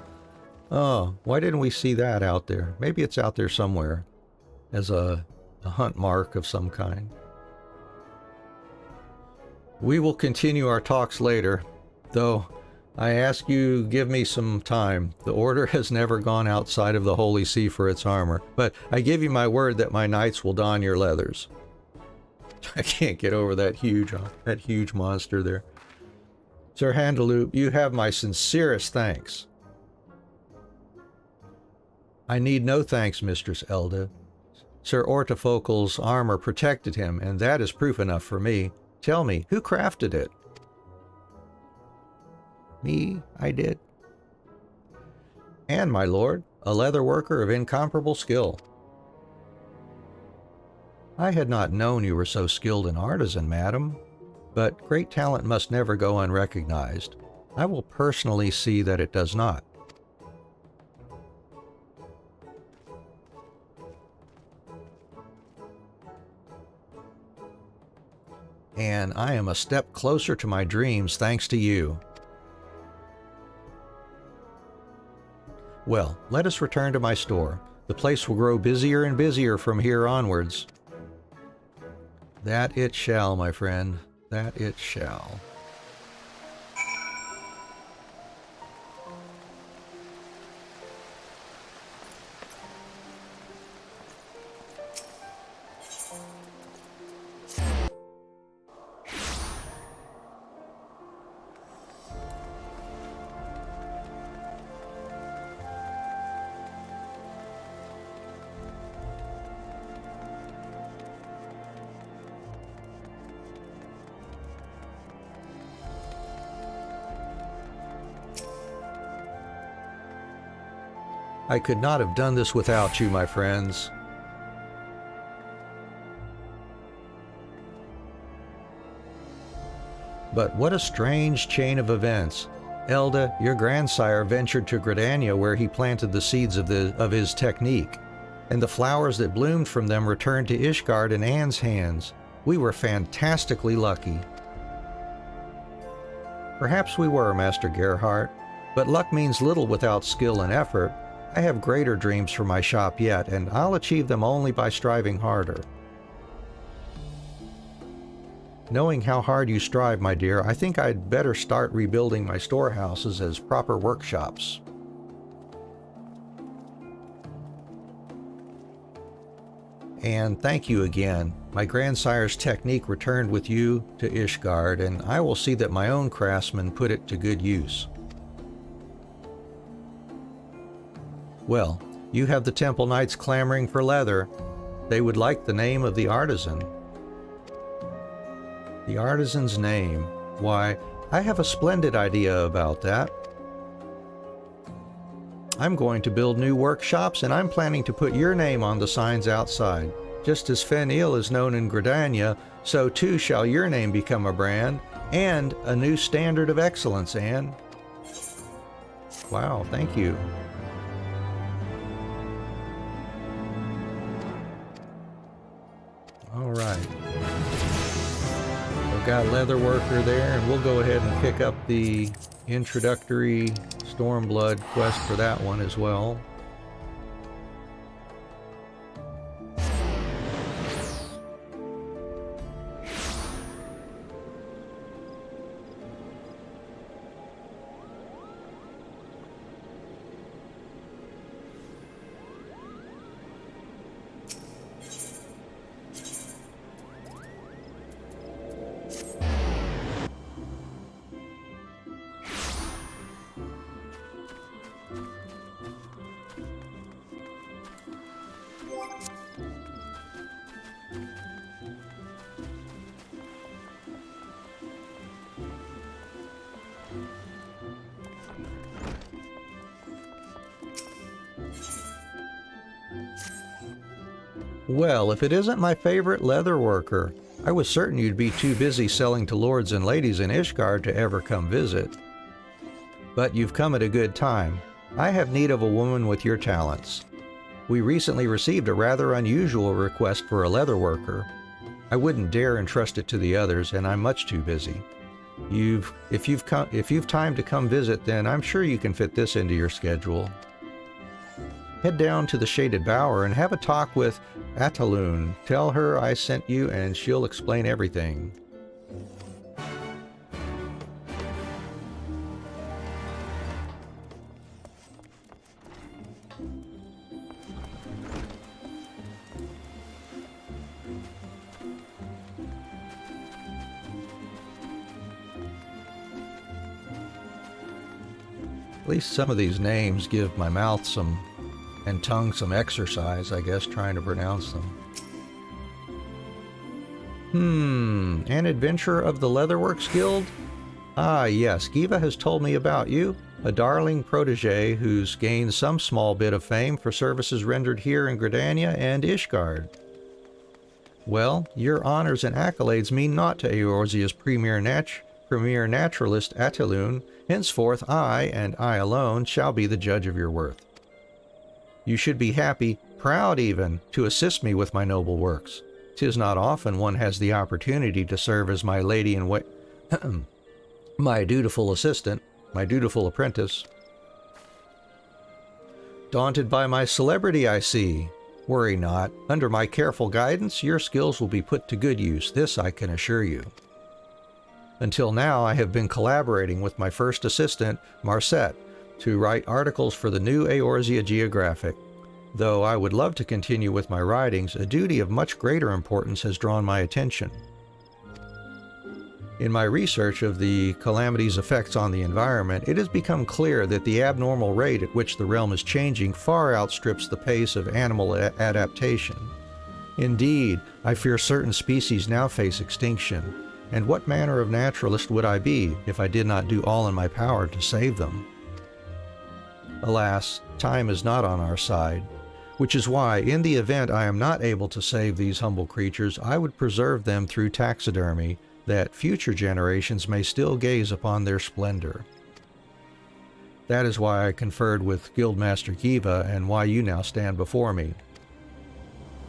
Oh, why didn't we see that out there? Maybe it's out there somewhere as a hunt mark of some kind. We will continue our talks later, though I ask you give me some time. The order has never gone outside of the Holy See for its armor, but I give you my word that my knights will don your leathers. I can't get over that huge monster there. Sir Handaloop, you have my sincerest thanks. I need no thanks, Mistress Elda. Sir Ortofocal's armor protected him, and that is proof enough for me. Tell me, who crafted it? Me, I did. And, my lord, a leather worker of incomparable skill. I had not known you were so skilled an artisan, madam, but great talent must never go unrecognized. I will personally see that it does not. And I am a step closer to my dreams thanks to you. Well, let us return to my store. The place will grow busier and busier from here onwards. That it shall, my friend. That it shall. I could not have done this without you, my friends. But what a strange chain of events. Elda, your grandsire, ventured to Gridania where he planted the seeds of his technique, and the flowers that bloomed from them returned to Ishgard in Anne's hands. We were fantastically lucky. Perhaps we were, Master Gerhardt, but luck means little without skill and effort. I have greater dreams for my shop yet, and I'll achieve them only by striving harder. Knowing how hard you strive, my dear, I think I'd better start rebuilding my storehouses as proper workshops. And thank you again. My grandsire's technique returned with you to Ishgard, and I will see that my own craftsmen put it to good use. Well, you have the Temple Knights clamoring for leather. They would like the name of the artisan. The artisan's name? Why, I have a splendid idea about that. I'm going to build new workshops, and I'm planning to put your name on the signs outside. Just as Fen-Il is known in Gridania, so too shall your name become a brand, and a new standard of excellence, Anne. Wow, thank you. All right. We've got Leatherworker there, and we'll go ahead and pick up the introductory Stormblood quest for that one as well. Well, if it isn't my favorite leatherworker, I was certain you'd be too busy selling to lords and ladies in Ishgard to ever come visit. But you've come at a good time. I have need of a woman with your talents. We recently received a rather unusual request for a leatherworker. I wouldn't dare entrust it to the others, and I'm much too busy. If you've time to come visit, then I'm sure you can fit this into your schedule. Head down to the Shaded Bower and have a talk with Ataloon. Tell her I sent you and she'll explain everything. At least some of these names give my mouth and tongue some exercise, I guess, trying to pronounce them. An adventurer of the Leatherworks Guild? Ah, yes, Giva has told me about you, a darling protege who's gained some small bit of fame for services rendered here in Gridania and Ishgard. Well, your honors and accolades mean naught to Eorzea's premier naturalist Ataloon. Henceforth, I, and I alone, shall be the judge of your worth. You should be happy, proud even, to assist me with my noble works. 'Tis not often one has the opportunity to serve as my lady in wait, my dutiful assistant, my dutiful apprentice. Daunted by my celebrity, I see. Worry not. Under my careful guidance, your skills will be put to good use. This I can assure you. Until now, I have been collaborating with my first assistant, Marcette, to write articles for the new Eorzea Geographic. Though I would love to continue with my writings, a duty of much greater importance has drawn my attention. In my research of the calamity's effects on the environment, it has become clear that the abnormal rate at which the realm is changing far outstrips the pace of animal adaptation. Indeed, I fear certain species now face extinction, and what manner of naturalist would I be if I did not do all in my power to save them? Alas, time is not on our side, which is why, in the event I am not able to save these humble creatures, I would preserve them through taxidermy, that future generations may still gaze upon their splendor. That is why I conferred with Guildmaster Kiva and why you now stand before me.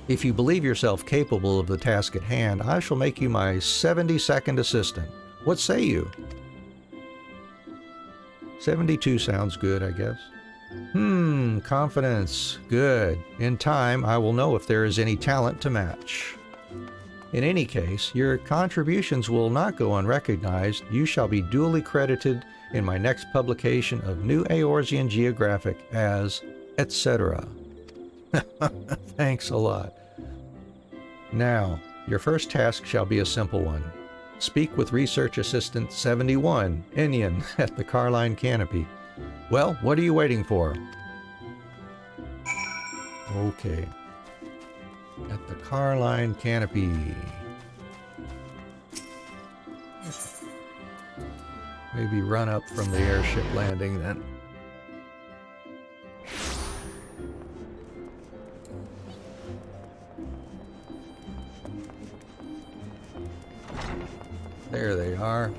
If you believe yourself capable of the task at hand, I shall make you my 72nd assistant. What say you? 72 sounds good, I guess. Confidence. Good. In time, I will know if there is any talent to match. In any case, your contributions will not go unrecognized. You shall be duly credited in my next publication of New Eorzean Geographic as etc. Thanks a lot. Now, your first task shall be a simple one. Speak with Research Assistant 71, Inian, at the Carline Canopy. Well, what are you waiting for? Okay. At the Carline Canopy. Maybe run up from the airship landing then. There they are.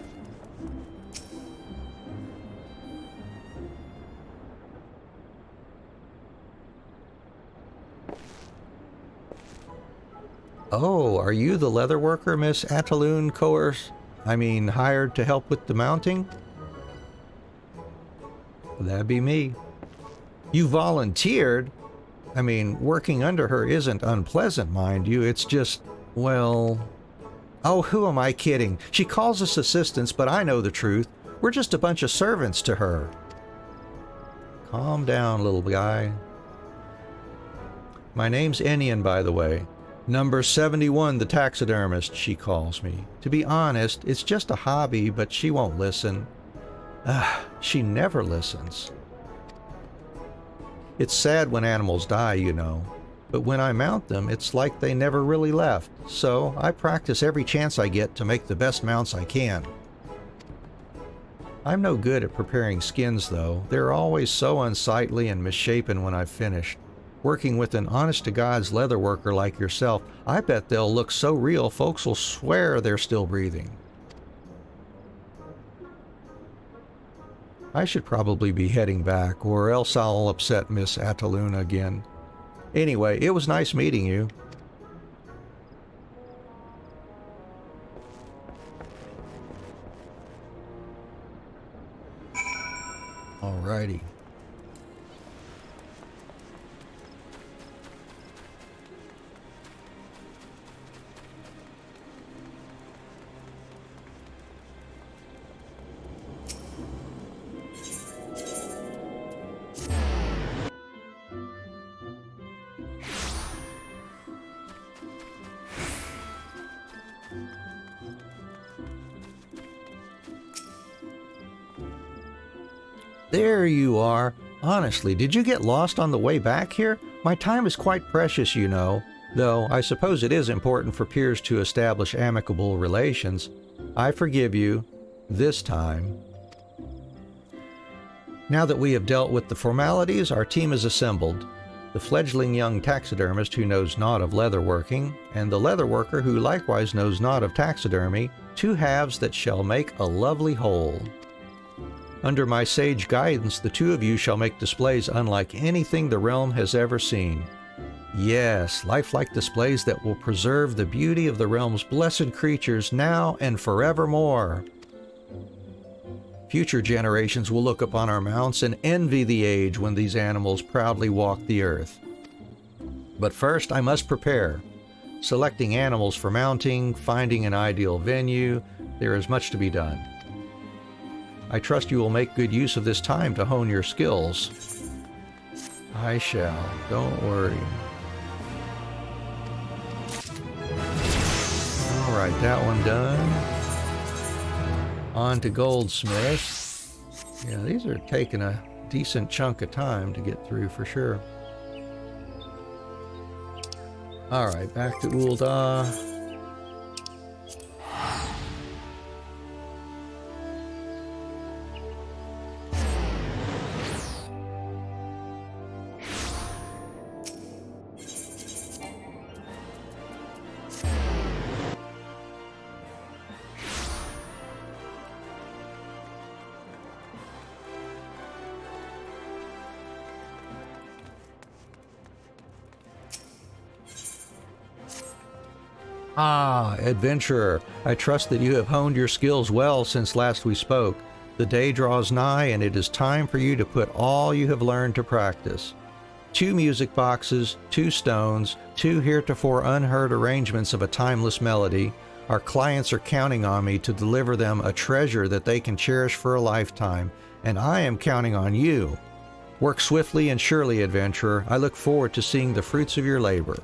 Oh, are you the leather worker Miss Ataloon hired to help with the mounting? That'd be me. You volunteered? Working under her isn't unpleasant, mind you. It's just, well... Oh, who am I kidding? She calls us assistants, but I know the truth. We're just a bunch of servants to her. Calm down, little guy. My name's Enian, by the way. Number 71, the taxidermist, she calls me. To be honest, it's just a hobby, but she won't listen. She never listens. It's sad when animals die, you know. But when I mount them, it's like they never really left. So I practice every chance I get to make the best mounts I can. I'm no good at preparing skins, though. They're always so unsightly and misshapen when I've finished. Working with an honest-to-God's leather worker like yourself, I bet they'll look so real folks will swear they're still breathing. I should probably be heading back, or else I'll upset Miss Ataloon again. Anyway, it was nice meeting you. Alrighty. There you are. Honestly, did you get lost on the way back here? My time is quite precious, you know. Though I suppose it is important for peers to establish amicable relations. I forgive you. This time. Now that we have dealt with the formalities, our team is assembled. The fledgling young taxidermist who knows naught of leatherworking, and the leather worker who likewise knows naught of taxidermy, two halves that shall make a lovely whole. Under my sage guidance, the two of you shall make displays unlike anything the realm has ever seen. Yes, lifelike displays that will preserve the beauty of the realm's blessed creatures now and forevermore. Future generations will look upon our mounts and envy the age when these animals proudly walk the earth. But first, I must prepare. Selecting animals for mounting, finding an ideal venue, there is much to be done. I trust you will make good use of this time to hone your skills. I shall, don't worry. Alright, that one done. On to Goldsmith. Yeah, these are taking a decent chunk of time to get through for sure. Alright, back to Ul'dah. Ah, adventurer, I trust that you have honed your skills well since last we spoke. The day draws nigh, and it is time for you to put all you have learned to practice. 2 music boxes, 2 stones, 2 heretofore unheard arrangements of a timeless melody. Our clients are counting on me to deliver them a treasure that they can cherish for a lifetime, and I am counting on you. Work swiftly and surely, adventurer. I look forward to seeing the fruits of your labor.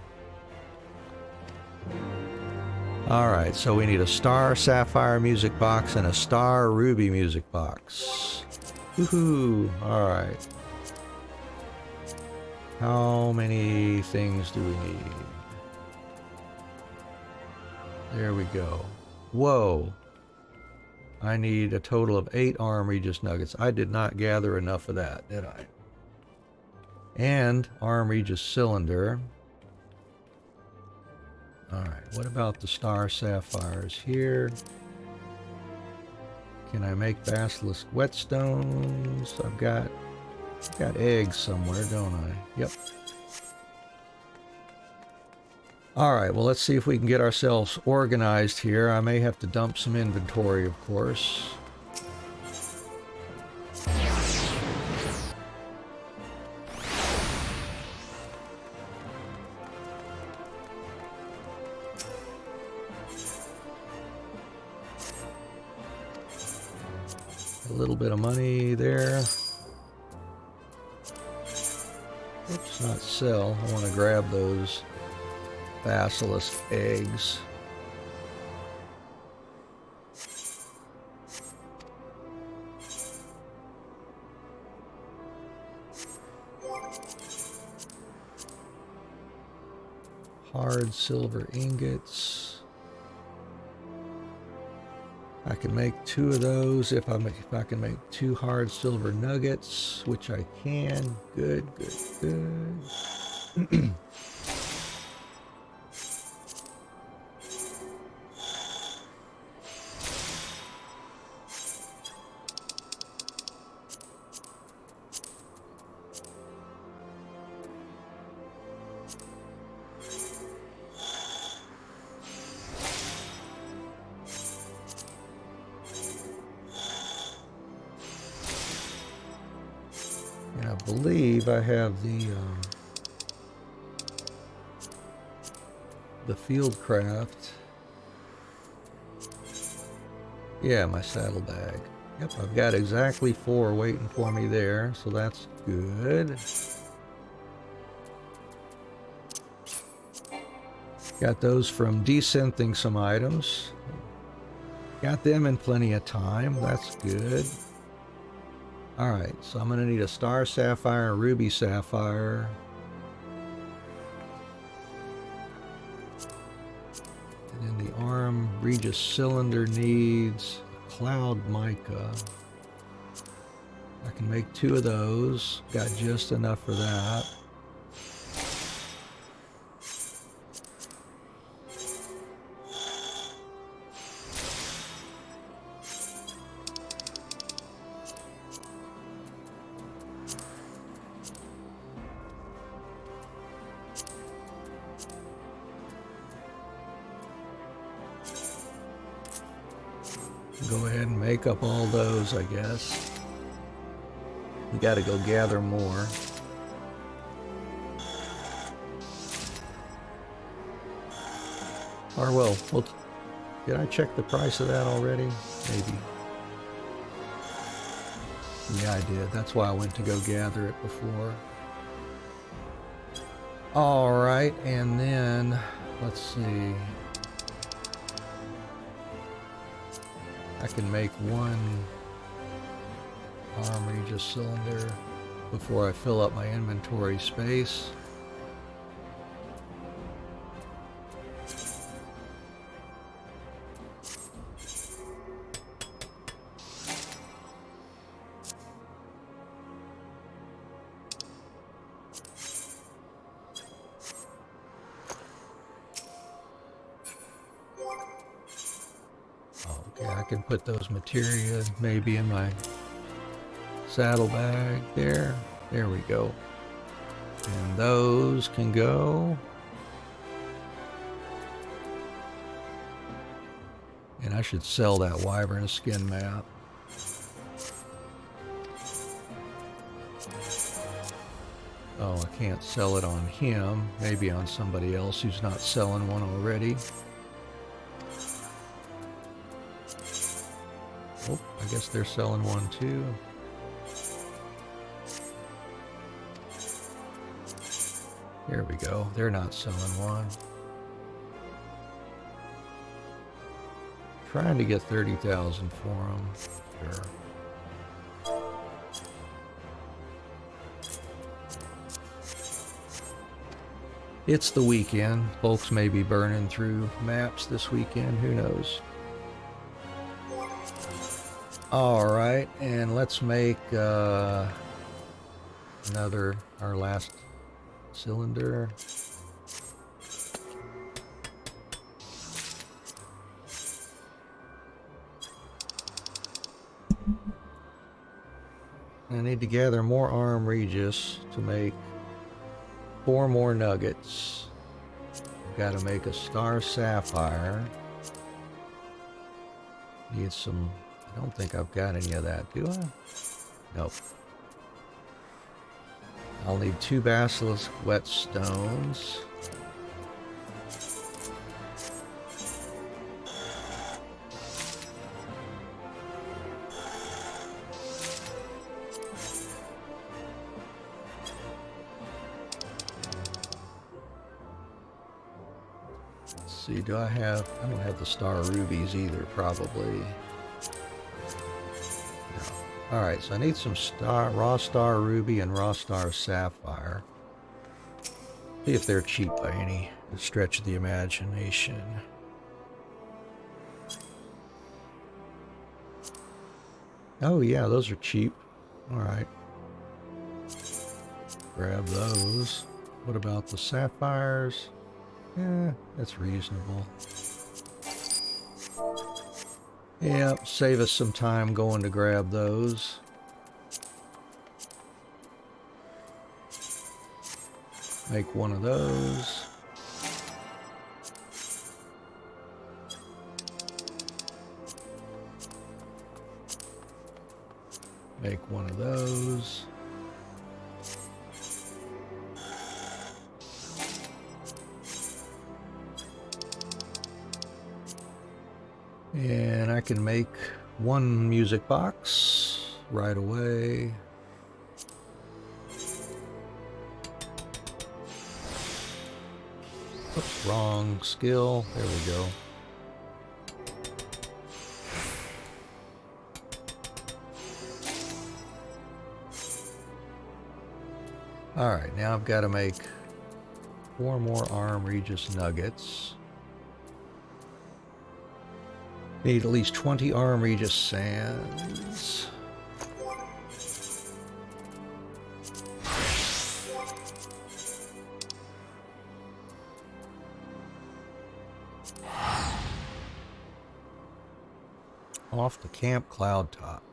Alright, so we need a star sapphire music box and a star ruby music box. Woohoo! Alright. How many things do we need? There we go. Whoa! I need a total of 8 Arm Regis nuggets. I did not gather enough of that, did I? And Arm Regis cylinder. Alright, what about the star sapphires here? Can I make basilisk whetstones? I've got eggs somewhere, don't I? Yep. Alright, well, let's see if we can get ourselves organized here. I may have to dump some inventory, of course. A little bit of money there. Oops, not sell. I want to grab those basilisk eggs. Hard silver ingots. I can make 2 of those if I can make 2 hard silver nuggets, which I can. Good, good, good. And I believe I have the Fieldcraft. Yeah, my saddlebag. Yep, I've got exactly 4 waiting for me there, so that's good. Got those from desynthing some items. Got them in plenty of time, that's good. Alright, so I'm going to need a star sapphire and ruby sapphire. And then the Arm Regis cylinder needs cloud mica. I can make 2 of those. Got just enough for that. Go ahead and make up all those, I guess. We gotta go gather more. Or well, did I check the price of that already? Maybe. Yeah, I did. That's why I went to go gather it before. Alright, and then, let's see. I can make 1 Arm Regis cylinder before I fill up my inventory space. Okay, I can put those materia maybe in my saddlebag there. There we go. And those can go And I should sell that wyvern skin map. Oh, I can't sell it on him. Maybe on somebody else who's not selling one already. Oh, I guess they're selling one too. Here we go. They're not selling one. Trying to get 30,000 for them. Sure. It's the weekend. Folks may be burning through maps this weekend. Who knows? All right, and let's make our last cylinder. I need to gather more arm regis to make 4 more nuggets. I've got to make a star sapphire. Need some. I don't think I've got any of that, do I? Nope. I'll need 2 basilisk whetstones. Let's see, do I have... I don't have the star rubies either, probably. Alright, so I need some raw star ruby and raw star sapphire. See if they're cheap by any stretch of the imagination. Oh yeah, those are cheap. Alright. Grab those. What about the sapphires? Yeah, that's reasonable. Yeah, save us some time going to grab those. Make one of those. Make one of those. And I can make 1 music box right away. Oops, wrong skill. There we go. Alright, now I've got to make 4 more arm regis nuggets. Need at least 20 arm regis sands. Off the camp cloud top.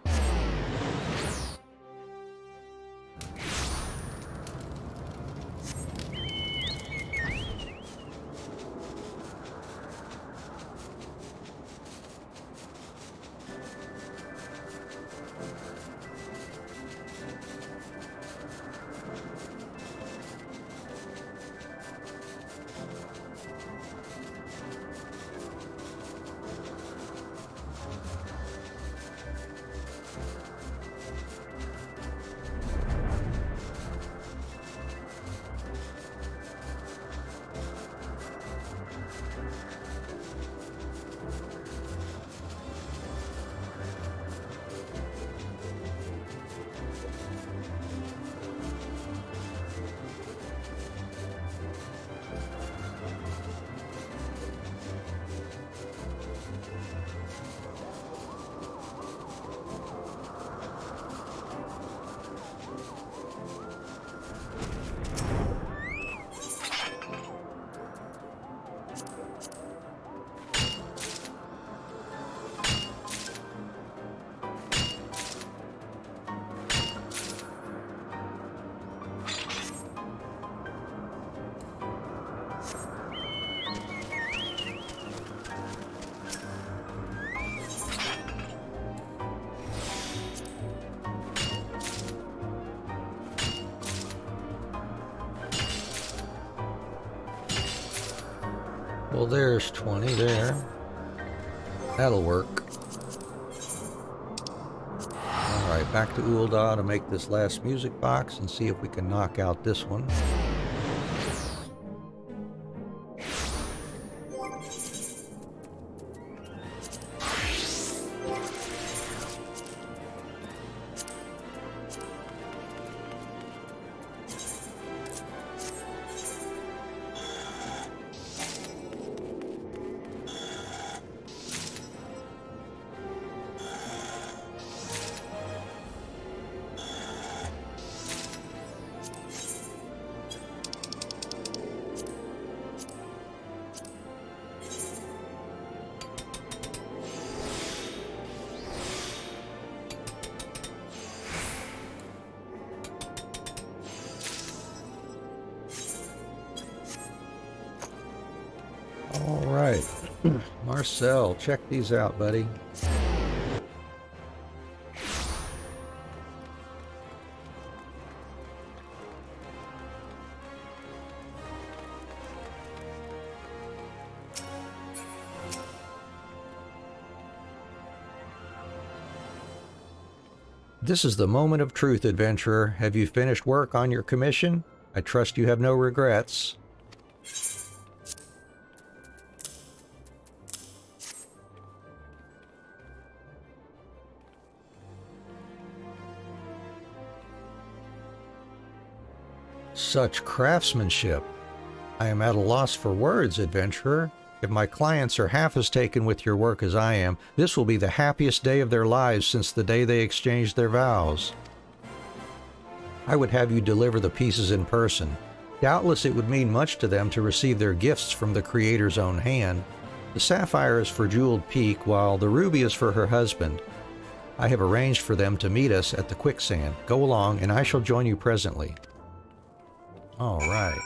Well, there's 20 there. That'll work. Alright, back to Ul'dah to make this last music box and see if we can knock out this one. All right, Marcel, check these out, buddy. This is the moment of truth, adventurer. Have you finished work on your commission? I trust you have no regrets. Such craftsmanship. I am at a loss for words, adventurer. If my clients are half as taken with your work as I am, this will be the happiest day of their lives since the day they exchanged their vows. I would have you deliver the pieces in person. Doubtless it would mean much to them to receive their gifts from the Creator's own hand. The sapphire is for Jeweled Peak, while the ruby is for her husband. I have arranged for them to meet us at the quicksand. Go along, and I shall join you presently. All right.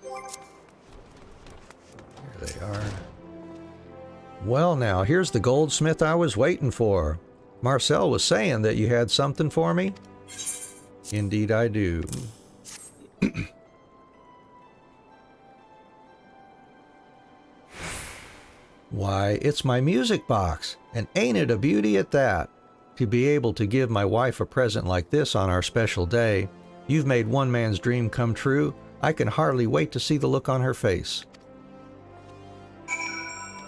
Here they are. Well, now, here's the goldsmith I was waiting for. Marcel was saying that you had something for me? Indeed I do. Why, it's my music box, and ain't it a beauty at that? To be able to give my wife a present like this on our special day. You've made one man's dream come true. I can hardly wait to see the look on her face.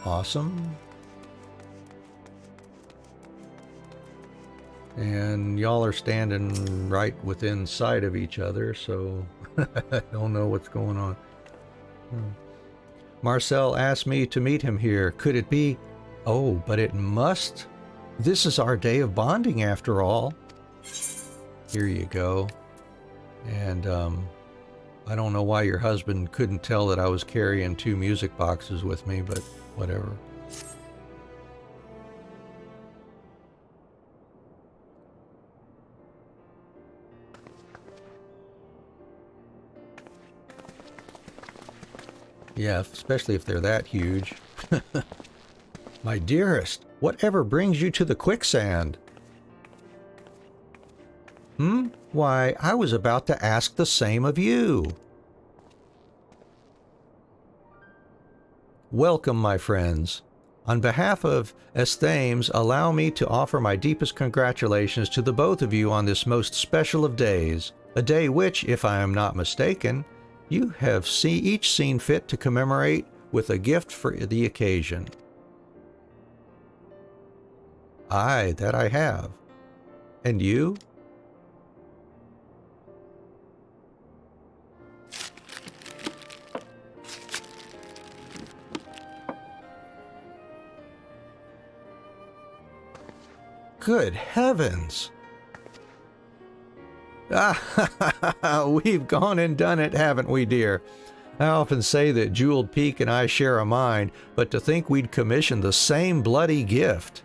Awesome. And y'all are standing right within sight of each other, so I don't know what's going on. Marcel asked me to meet him here. Could it be? Oh, but it must. This is our day of bonding after all. Here you go. And I don't know why your husband couldn't tell that I was carrying 2 music boxes with me, but whatever. Yeah, especially if they're that huge. My dearest, whatever brings you to the quicksand? Why, I was about to ask the same of you. Welcome, my friends. On behalf of Esthames, allow me to offer my deepest congratulations to the both of you on this most special of days, a day which, if I am not mistaken, you have each seen fit to commemorate with a gift for the occasion. Aye, that I have. And you? Good heavens! We've gone and done it, haven't we, dear? I often say that Jeweled Peak and I share a mind, but to think we'd commission the same bloody gift.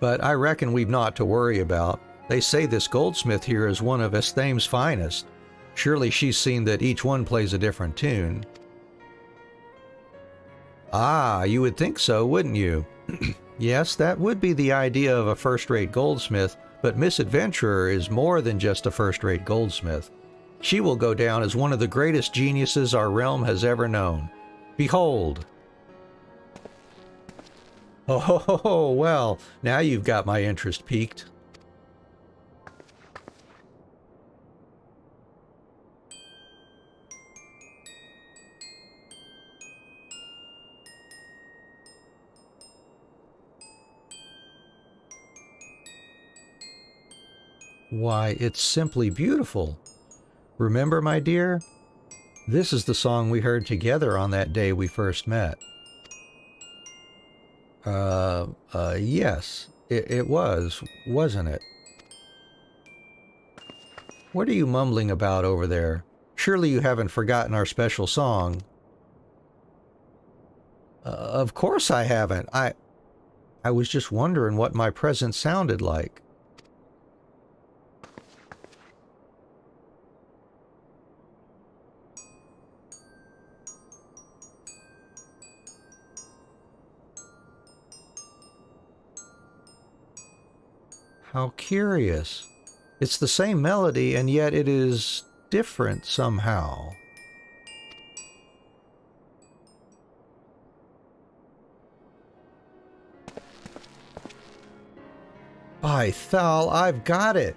But I reckon we've naught to worry about. They say this goldsmith here is one of Esthame's finest. Surely she's seen that each one plays a different tune. Ah, you would think so, wouldn't you? Yes, that would be the idea of a first-rate goldsmith, but Miss Adventurer is more than just a first-rate goldsmith. She will go down as one of the greatest geniuses our realm has ever known. Behold! Oh, well, now you've got my interest piqued. Why, it's simply beautiful. Remember, my dear? This is the song we heard together on that day we first met. Yes, it was, wasn't it? What are you mumbling about over there? Surely you haven't forgotten our special song. Of course I haven't. I was just wondering what my present sounded like. How curious. It's the same melody, and yet it is different somehow. By Thal, I've got it!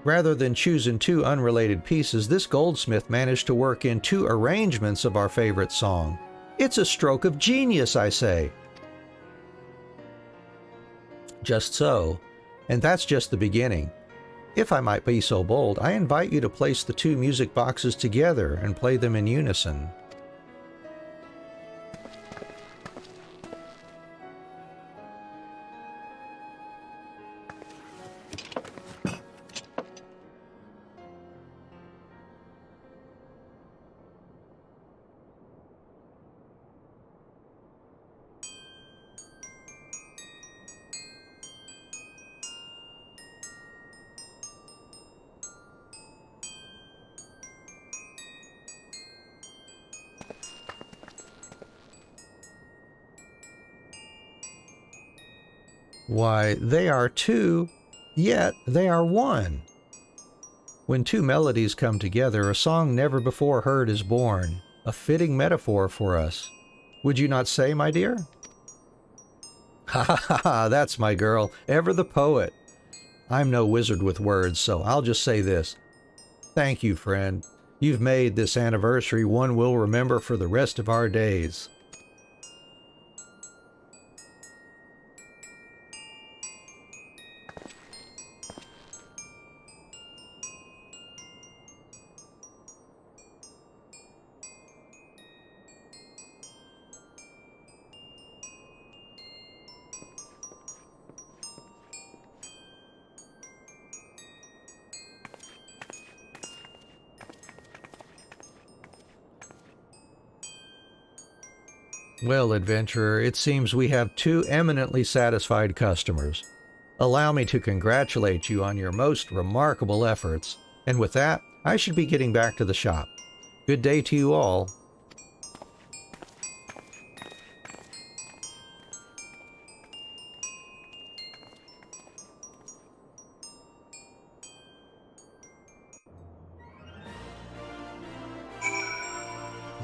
Rather than choosing two unrelated pieces, this goldsmith managed to work in two arrangements of our favorite song. It's a stroke of genius, I say. Just so. And that's just the beginning. If I might be so bold, I invite you to place the two music boxes together and play them in unison. Why, they are two, yet they are one. When two melodies come together, a song never before heard is born, a fitting metaphor for us. Would you not say, my dear? Ha ha ha, that's my girl, ever the poet. I'm no wizard with words, so I'll just say this. Thank you, friend. You've made this anniversary one we'll remember for the rest of our days. Well, adventurer, it seems we have two eminently satisfied customers. Allow me to congratulate you on your most remarkable efforts, and with that, I should be getting back to the shop. Good day to you all.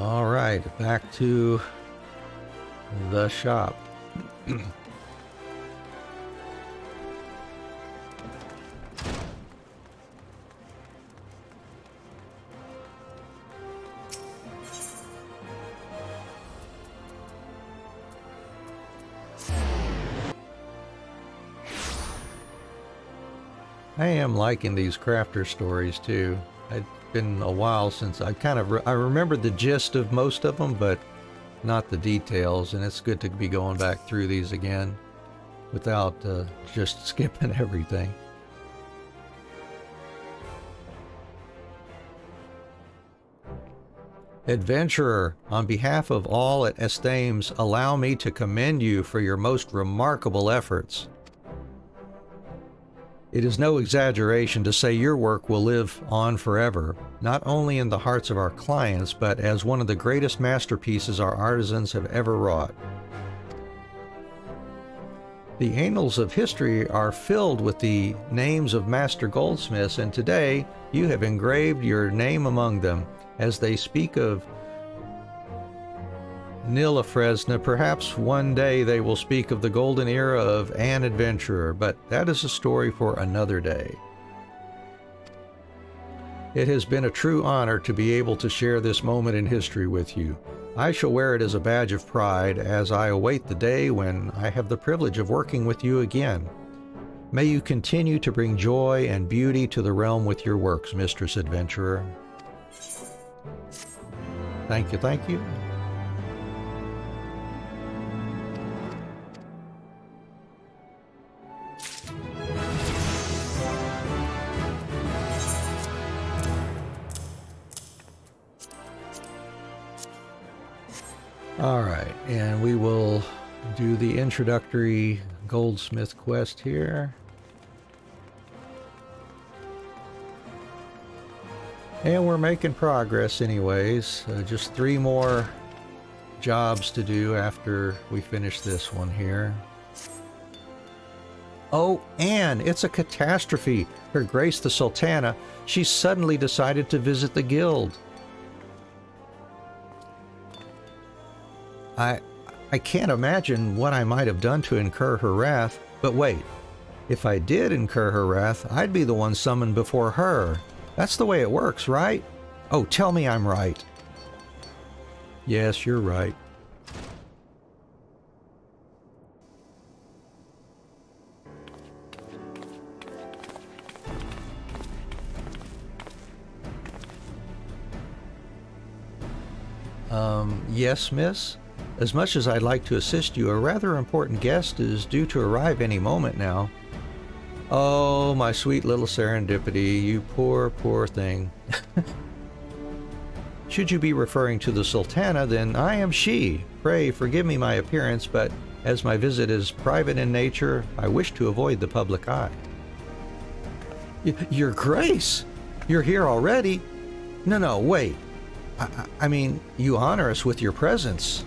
All right, back to the shop. I am liking these crafter stories too. It's been a while since I I remembered the gist of most of them, but not the details, and it's good to be going back through these again without just skipping everything. Adventurer, on behalf of all at Esthame's, allow me to commend you for your most remarkable efforts. It is no exaggeration to say your work will live on forever, not only in the hearts of our clients, but as one of the greatest masterpieces our artisans have ever wrought. The annals of history are filled with the names of master goldsmiths, and today you have engraved your name among them. As they speak of Nilla Fresna, perhaps one day they will speak of the golden era of An Adventurer, but that is a story for another day. It has been a true honor to be able to share this moment in history with you. I shall wear it as a badge of pride as I await the day when I have the privilege of working with you again. May you continue to bring joy and beauty to the realm with your works, Mistress Adventurer. Thank you, thank you. All right, and we will do the introductory goldsmith quest here. And we're making progress anyways. Just 3 more jobs to do after we finish this one here. Oh, and it's a catastrophe. Her Grace the Sultana, she suddenly decided to visit the guild. I can't imagine what I might have done to incur her wrath, but wait, if I did incur her wrath, I'd be the one summoned before her. That's the way it works, right? Oh, tell me I'm right. Yes, you're right. Yes, miss? As much as I'd like to assist you, a rather important guest is due to arrive any moment now. Oh, my sweet little serendipity, you poor, poor thing. Should you be referring to the Sultana, then I am she. Pray forgive me my appearance, but as my visit is private in nature, I wish to avoid the public eye. Your Grace! You're here already? No, wait. I mean, you honor us with your presence.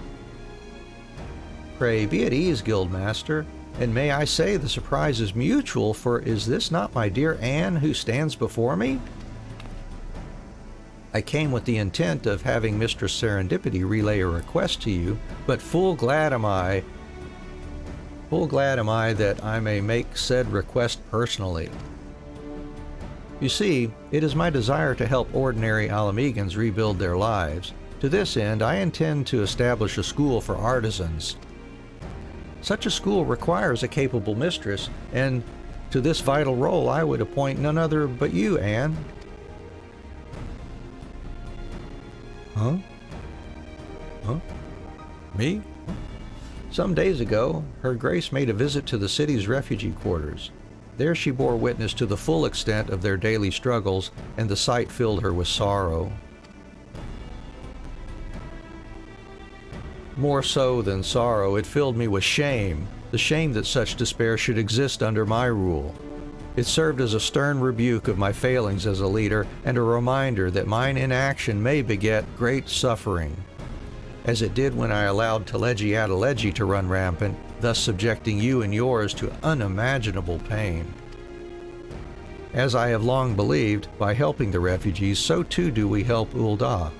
Pray be at ease, Guildmaster, and may I say the surprise is mutual, for is this not my dear Anne who stands before me? I came with the intent of having Mistress Serendipity relay a request to you, but full glad am I that I may make said request personally. You see, it is my desire to help ordinary Alamegans rebuild their lives. To this end, I intend to establish a school for artisans. Such a school requires a capable mistress, and to this vital role I would appoint none other but you, Anne. Huh? Me? Some days ago, Her Grace made a visit to the city's refugee quarters. There she bore witness to the full extent of their daily struggles, and the sight filled her with sorrow. More so than sorrow, it filled me with shame, the shame that such despair should exist under my rule. It served as a stern rebuke of my failings as a leader, and a reminder that mine inaction may beget great suffering, as it did when I allowed Teleji Adeleji to run rampant, thus subjecting you and yours to unimaginable pain. As I have long believed, by helping the refugees, so too do we help Ul'dah.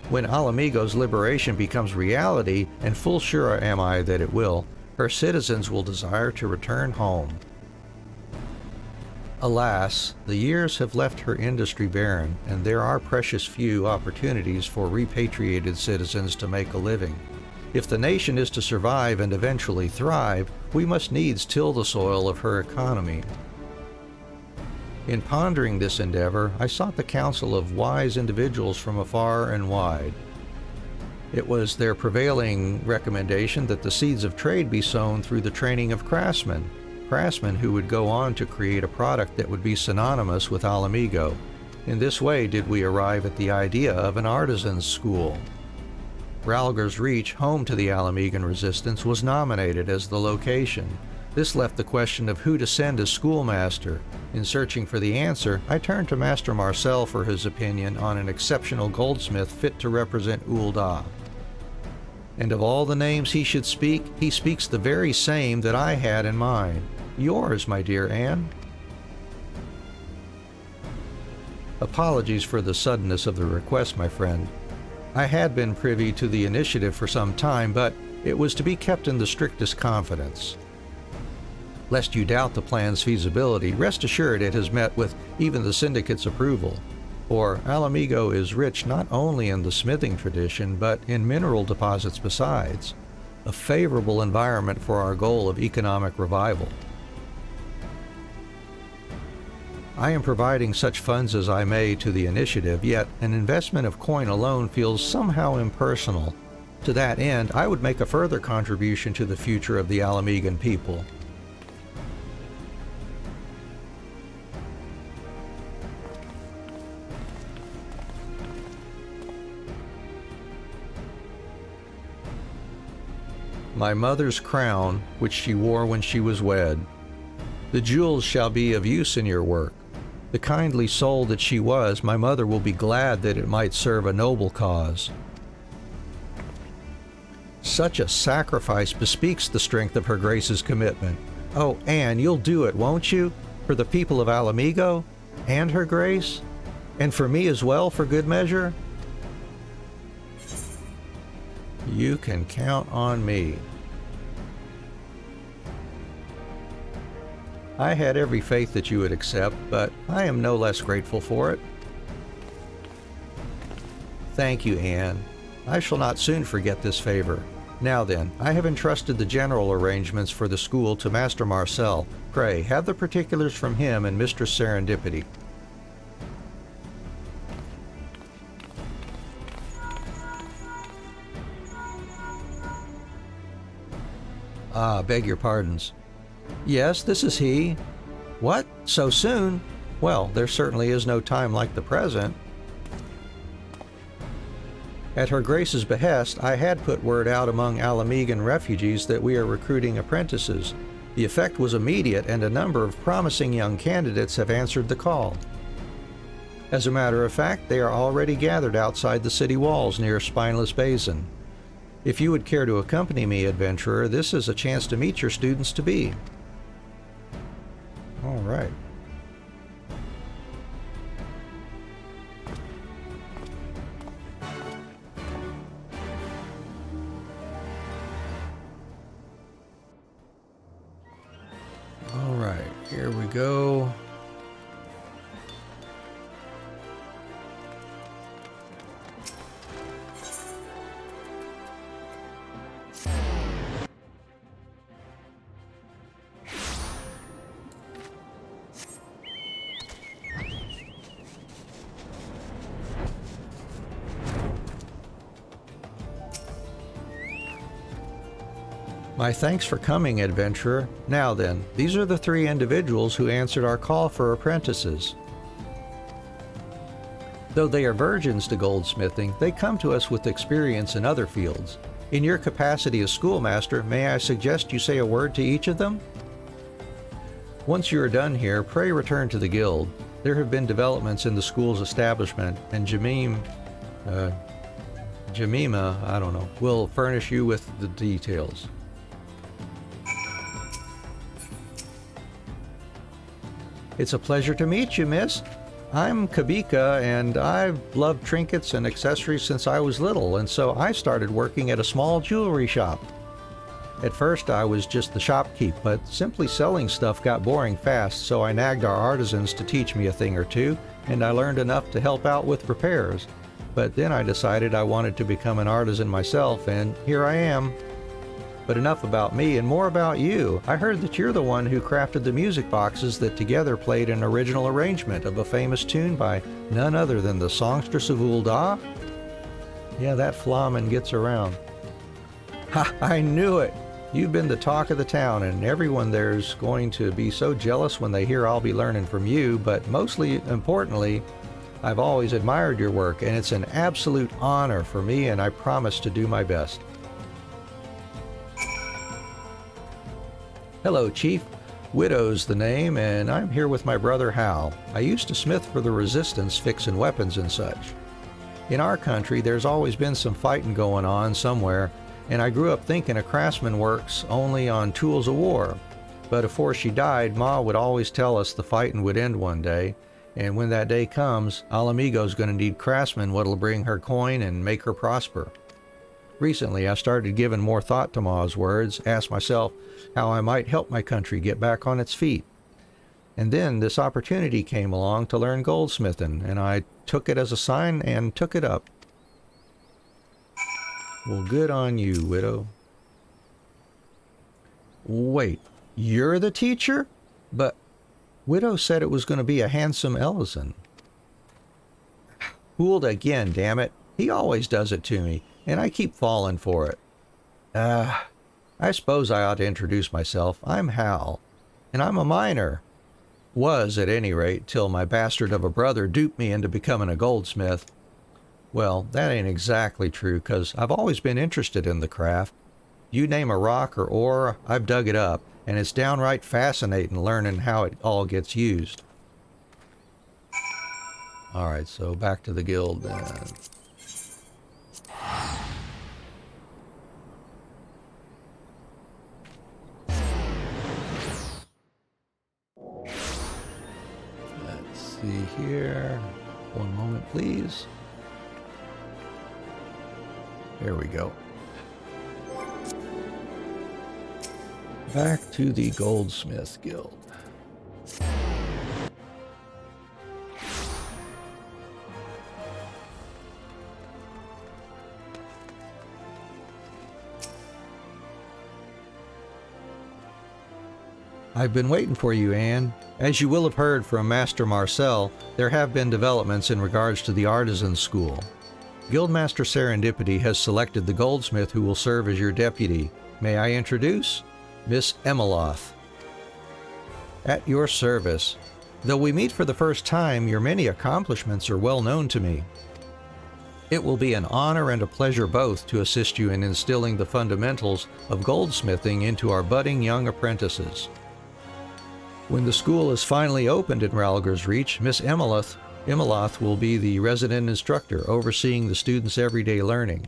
When Alamigo's liberation becomes reality, and full sure am I that it will, her citizens will desire to return home. Alas, the years have left her industry barren, and there are precious few opportunities for repatriated citizens to make a living. If the nation is to survive and eventually thrive, we must needs till the soil of her economy. In pondering this endeavor, I sought the counsel of wise individuals from afar and wide. It was their prevailing recommendation that the seeds of trade be sown through the training of craftsmen who would go on to create a product that would be synonymous with Alamigo. In this way did we arrive at the idea of an artisan's school. Ralgar's Reach, home to the Alamegan resistance, was nominated as the location. This left the question of who to send as schoolmaster. In searching for the answer, I turned to Master Marcel for his opinion on an exceptional goldsmith fit to represent Ul'dah. And of all the names he should speak, he speaks the very same that I had in mind. Yours, my dear Anne. Apologies for the suddenness of the request, my friend. I had been privy to the initiative for some time, but it was to be kept in the strictest confidence. Lest you doubt the plan's feasibility, rest assured it has met with even the syndicate's approval. For Alamigo is rich not only in the smithing tradition, but in mineral deposits besides, a favorable environment for our goal of economic revival. I am providing such funds as I may to the initiative, yet an investment of coin alone feels somehow impersonal. To that end, I would make a further contribution to the future of the Alamigan people. My mother's crown, which she wore when she was wed. The jewels shall be of use in your work. The kindly soul that she was, my mother will be glad that it might serve a noble cause. Such a sacrifice bespeaks the strength of her Grace's commitment. Oh, Anne, you'll do it, won't you? For the people of Alamigo, and her Grace, and for me as well, for good measure? You can count on me. I had every faith that you would accept, but I am no less grateful for it. Thank you, Anne. I shall not soon forget this favor. Now then, I have entrusted the general arrangements for the school to Master Marcel. Pray, have the particulars from him and Mistress Serendipity. Beg your pardons. Yes, this is he. What? So soon? Well, there certainly is no time like the present. At Her Grace's behest, I had put word out among Alamigan refugees that we are recruiting apprentices. The effect was immediate, and a number of promising young candidates have answered the call. As a matter of fact, they are already gathered outside the city walls near Spineless Basin. If you would care to accompany me, adventurer, this is a chance to meet your students-to-be. All right. All right, here we go. My thanks for coming, adventurer. Now then, these are the 3 individuals who answered our call for apprentices. Though they are virgins to goldsmithing, they come to us with experience in other fields. In your capacity as schoolmaster, may I suggest you say a word to each of them? Once you are done here, pray return to the guild. There have been developments in the school's establishment, and Jemima, will furnish you with the details. It's a pleasure to meet you, miss. I'm Kabika, and I've loved trinkets and accessories since I was little, and so I started working at a small jewelry shop. At first I was just the shopkeep, but simply selling stuff got boring fast, so I nagged our artisans to teach me a thing or two, and I learned enough to help out with repairs. But then I decided I wanted to become an artisan myself, and here I am. But enough about me and more about you. I heard that you're the one who crafted the music boxes that together played an original arrangement of a famous tune by none other than the songstress of Ul'dah? Yeah, that Flamen gets around. Ha! I knew it! You've been the talk of the town, and everyone there's going to be so jealous when they hear I'll be learning from you, but mostly importantly, I've always admired your work, and it's an absolute honor for me, and I promise to do my best. Hello, Chief. Widow's the name, and I'm here with my brother Hal. I used to smith for the Resistance, fixing weapons and such. In our country, there's always been some fighting going on somewhere, and I grew up thinking a craftsman works only on tools of war. But afore she died, Ma would always tell us the fighting would end one day, and when that day comes, Alamigo's gonna need craftsmen what'll bring her coin and make her prosper. Recently, I started giving more thought to Ma's words, asked myself how I might help my country get back on its feet. And then this opportunity came along to learn goldsmithing, and I took it as a sign and took it up. Well, good on you, Widow. Wait, you're the teacher? But Widow said it was going to be a handsome Ellison. Fooled again, damn it. He always does it to me, and I keep falling for it. I suppose I ought to introduce myself. I'm Hal, and I'm a miner. Was, at any rate, till my bastard of a brother duped me into becoming a goldsmith. Well, that ain't exactly true, 'cause I've always been interested in the craft. You name a rock or ore, I've dug it up, and it's downright fascinating learning how it all gets used. Alright, so back to the guild then. Let's see here. One moment, please. There we go. Back to the Goldsmith Guild. I've been waiting for you, Anne. As you will have heard from Master Marcel, there have been developments in regards to the Artisan School. Guildmaster Serendipity has selected the goldsmith who will serve as your deputy. May I introduce? Miss Emeloth. At your service. Though we meet for the first time, your many accomplishments are well known to me. It will be an honor and a pleasure both to assist you in instilling the fundamentals of goldsmithing into our budding young apprentices. When the school is finally opened in Ralger's Reach, Miss Emeloth will be the resident instructor, overseeing the students' everyday learning.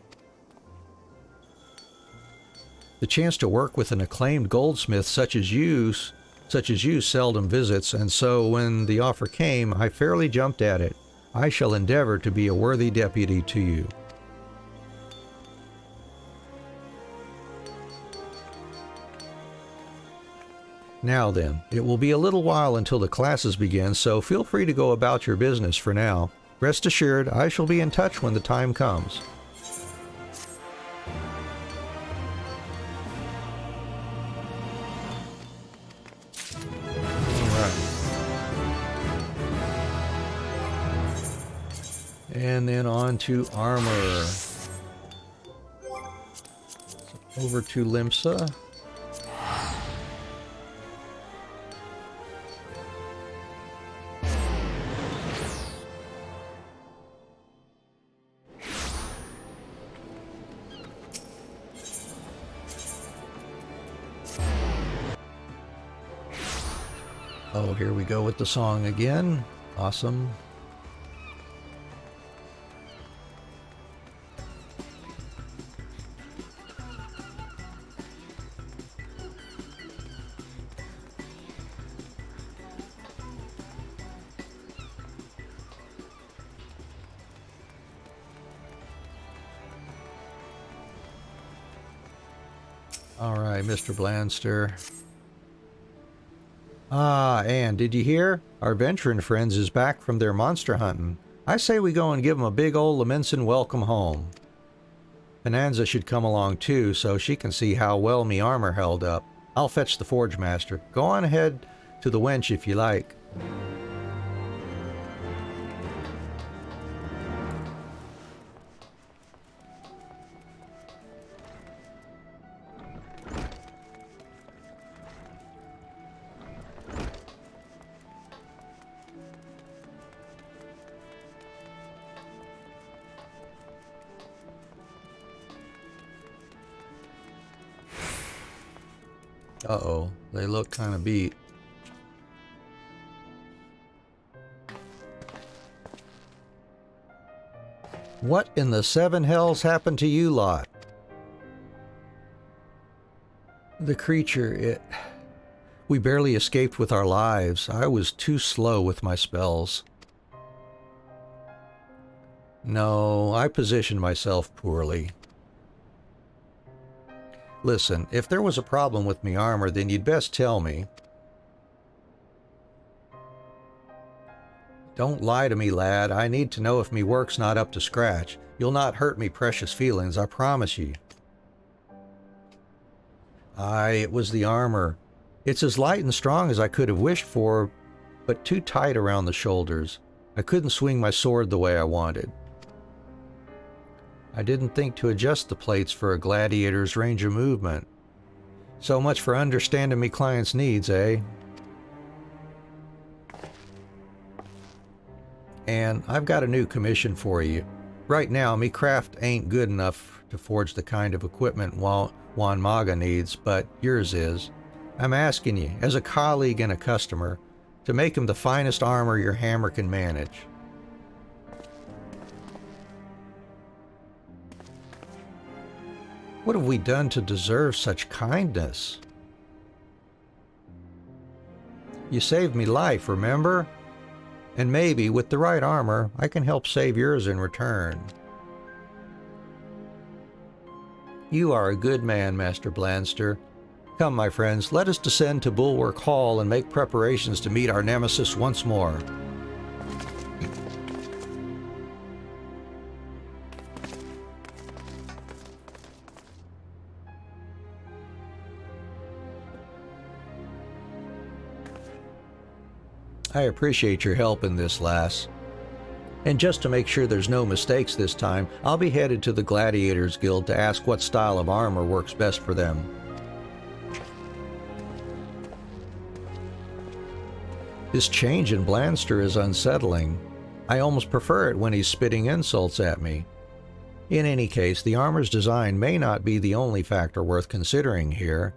The chance to work with an acclaimed goldsmith such as you seldom visits, and so when the offer came, I fairly jumped at it. I shall endeavor to be a worthy deputy to you. Now then, it will be a little while until the classes begin, so feel free to go about your business for now. Rest assured, I shall be in touch when the time comes. And then on to armor. So over to Limsa. Oh, here we go with the song again. Awesome. All right, Mr. Blandster. Ah, and did you hear? Our venturing friends is back from their monster hunting. I say we go and give 'em a big old Leminson welcome home. Bonanza should come along too, so she can see how well me armor held up. I'll fetch the Forge Master. Go on ahead to the wench if you like. Uh-oh, they look kind of beat. What in the seven hells happened to you lot? The creature, we barely escaped with our lives. I was too slow with my spells. No, I positioned myself poorly. Listen, if there was a problem with me armor, then you'd best tell me. Don't lie to me, lad. I need to know if me work's not up to scratch. You'll not hurt me precious feelings, I promise ye. Aye, it was the armor. It's as light and strong as I could have wished for, but too tight around the shoulders. I couldn't swing my sword the way I wanted. I didn't think to adjust the plates for a gladiator's range of movement. So much for understanding me client's needs, eh? And I've got a new commission for you. Right now, me craft ain't good enough to forge the kind of equipment Juan Maga needs, but yours is. I'm asking you, as a colleague and a customer, to make him the finest armor your hammer can manage. What have we done to deserve such kindness? You saved me life, remember? And maybe, with the right armor, I can help save yours in return. You are a good man, Master Blanster. Come, my friends, let us descend to Bulwark Hall and make preparations to meet our nemesis once more. I appreciate your help in this, lass. And just to make sure there's no mistakes this time, I'll be headed to the Gladiators Guild to ask what style of armor works best for them. This change in Blanster is unsettling. I almost prefer it when he's spitting insults at me. In any case, the armor's design may not be the only factor worth considering here.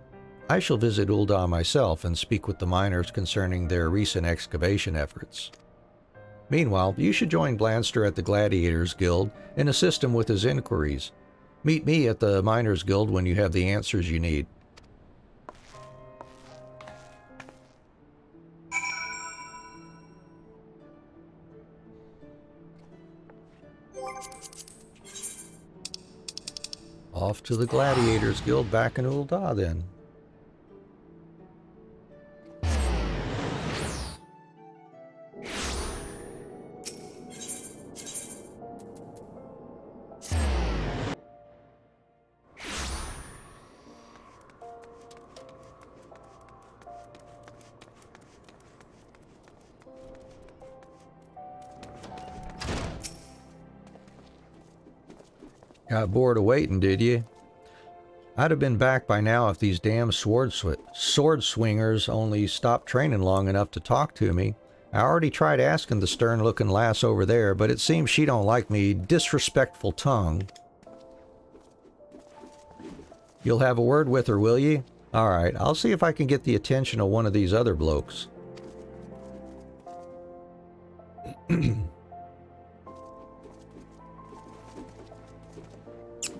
I shall visit Ul'dah myself and speak with the miners concerning their recent excavation efforts. Meanwhile, you should join Blanster at the Gladiators Guild and assist him with his inquiries. Meet me at the Miners Guild when you have the answers you need. Off to the Gladiators Guild back in Ul'dah then. Got bored of waiting, did you? I'd have been back by now if these damn sword swingers only stopped training long enough to talk to me. I already tried asking the stern-looking lass over there, but it seems she don't like me disrespectful tongue. You'll have a word with her, will you? Alright, I'll see if I can get the attention of one of these other blokes.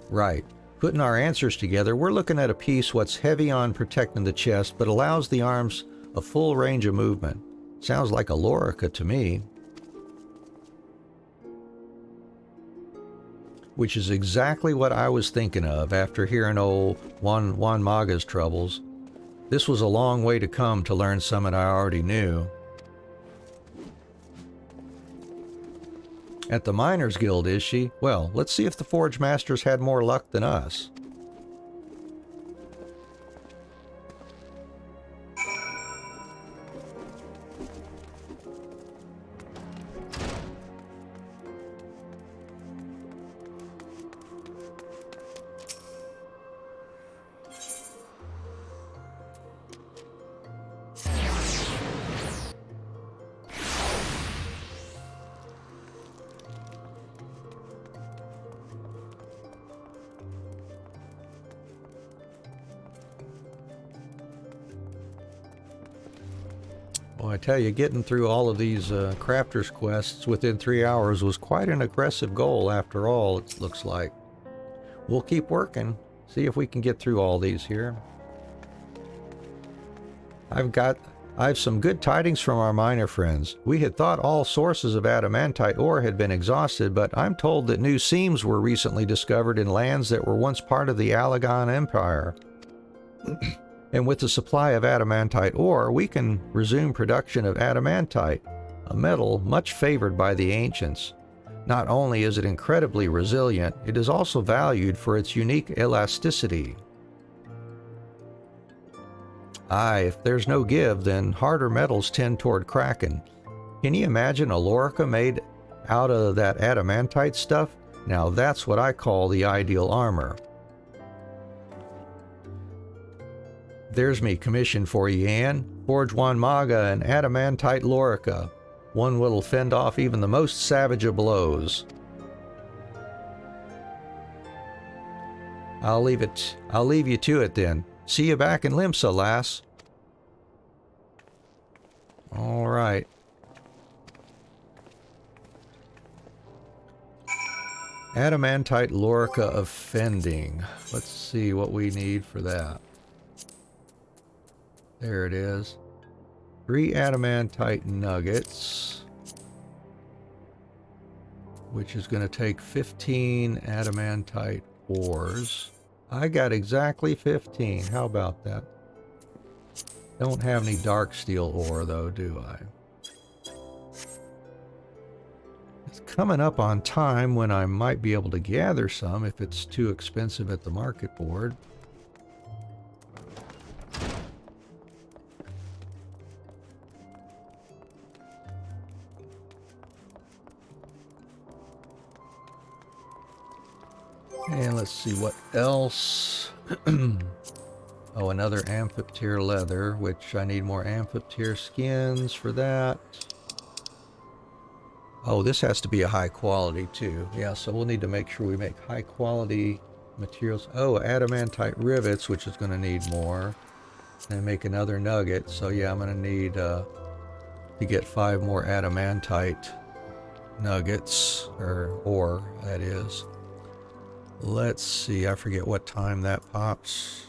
Right. Putting our answers together, we're looking at a piece what's heavy on protecting the chest, but allows the arms a full range of movement. Sounds like a lorica to me. Which is exactly what I was thinking of after hearing old Juan Maga's troubles. This was a long way to come to learn something I already knew. At the Miners Guild, is she? Well, let's see if the Forge Masters had more luck than us. Well, I tell you, getting through all of these crafters quests within 3 hours was quite an aggressive goal after all, it looks like. We'll keep working, see if we can get through all these here. I've some good tidings from our miner friends. We had thought all sources of adamantite ore had been exhausted, but I'm told that new seams were recently discovered in lands that were once part of the Allegan Empire. And with the supply of adamantite ore, we can resume production of adamantite, a metal much favored by the ancients. Not only is it incredibly resilient, it is also valued for its unique elasticity. Aye, if there's no give, then harder metals tend toward cracking. Can you imagine a lorica made out of that adamantite stuff? Now that's what I call the ideal armor. There's me commission for you, Ann. Forge one maga and adamantite lorica. One that'll fend off even the most savage of blows. I'll leave you to it then. See you back in Limsa, lass. All right. Adamantite lorica of fending. Let's see what we need for that. There it is. 3 adamantite nuggets, which is going to take 15 adamantite ores. I got exactly 15. How about that? Don't have any dark steel ore though, do I? It's coming up on time when I might be able to gather some if it's too expensive at the market board. And let's see what else. Oh, another amphiptere leather, which I need more amphiptere skins for that. Oh, this has to be a high quality too. Yeah, so we'll need to make sure we make high quality materials. Oh, adamantite rivets, which is going to need more. And make another nugget. So yeah, I'm going to need to get 5 more adamantite nuggets, or ore, that is. Let's see, I forget what time that pops.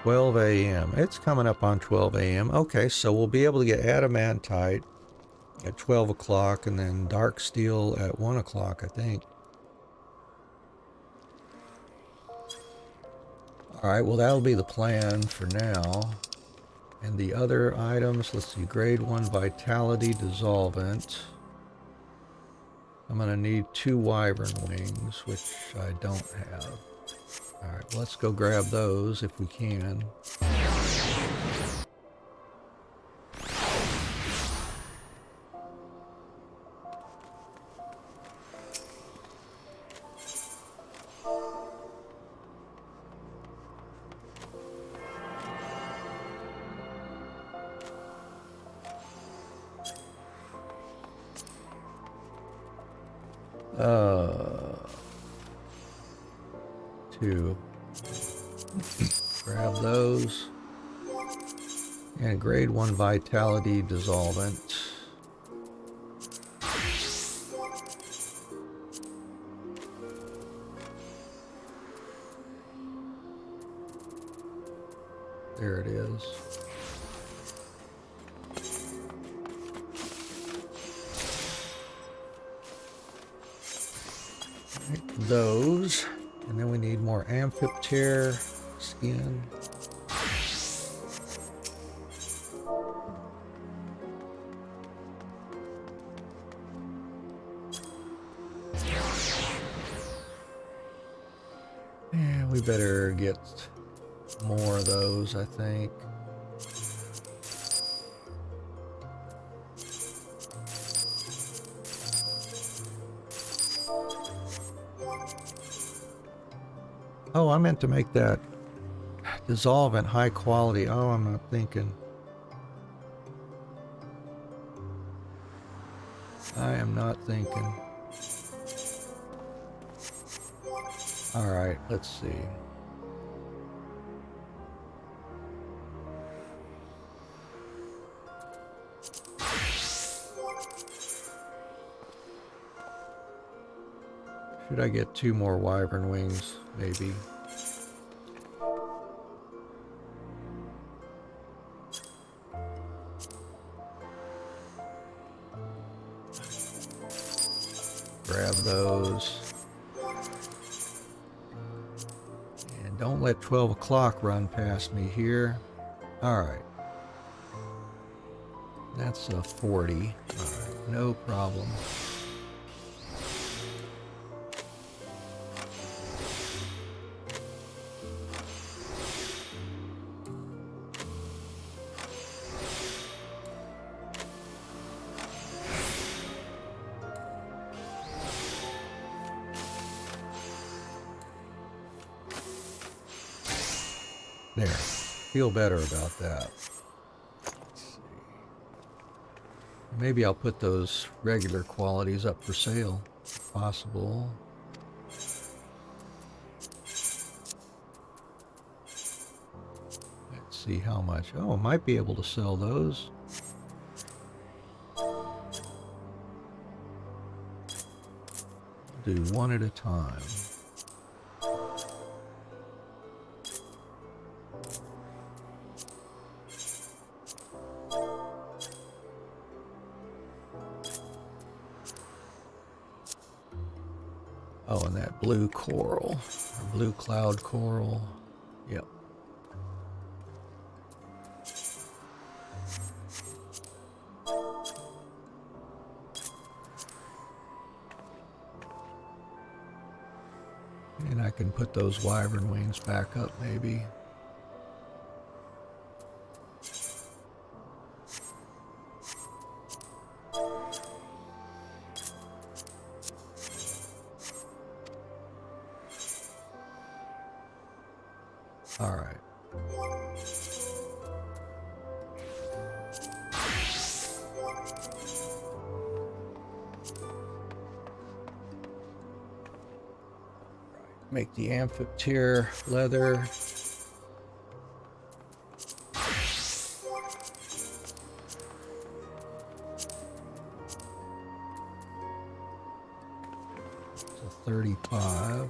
A.m. It's coming up on 12 a.m. Okay, so we'll be able to get adamantite at 12 o'clock and then dark steel at 1 o'clock, I think. Alright, well that'll be the plan for now. And the other items, let's see, grade 1 vitality dissolvent. I'm going to need 2 wyvern wings, which I don't have. Alright, well, let's go grab those if we can. Two. Grab those. And grade 1 vitality dissolvent. There it is. Those, and then we need more amphiptere skin. Yeah, we better get more of those, I think. Oh, I meant to make that dissolvent high quality. Oh, I'm not thinking. I am not thinking. All right, let's see. Should I get 2 more wyvern wings, maybe? Grab those. And don't let 12 o'clock run past me here. All right. That's a 40. All right, no problem. There. Feel better about that. Let's see. Maybe I'll put those regular qualities up for sale, if possible. Let's see how much. Oh, I might be able to sell those. Do one at a time. Oh, and that blue coral, or blue cloud coral. Yep. And I can put those wyvern wings back up, maybe. All right. Make the amphitheater leather. So 35.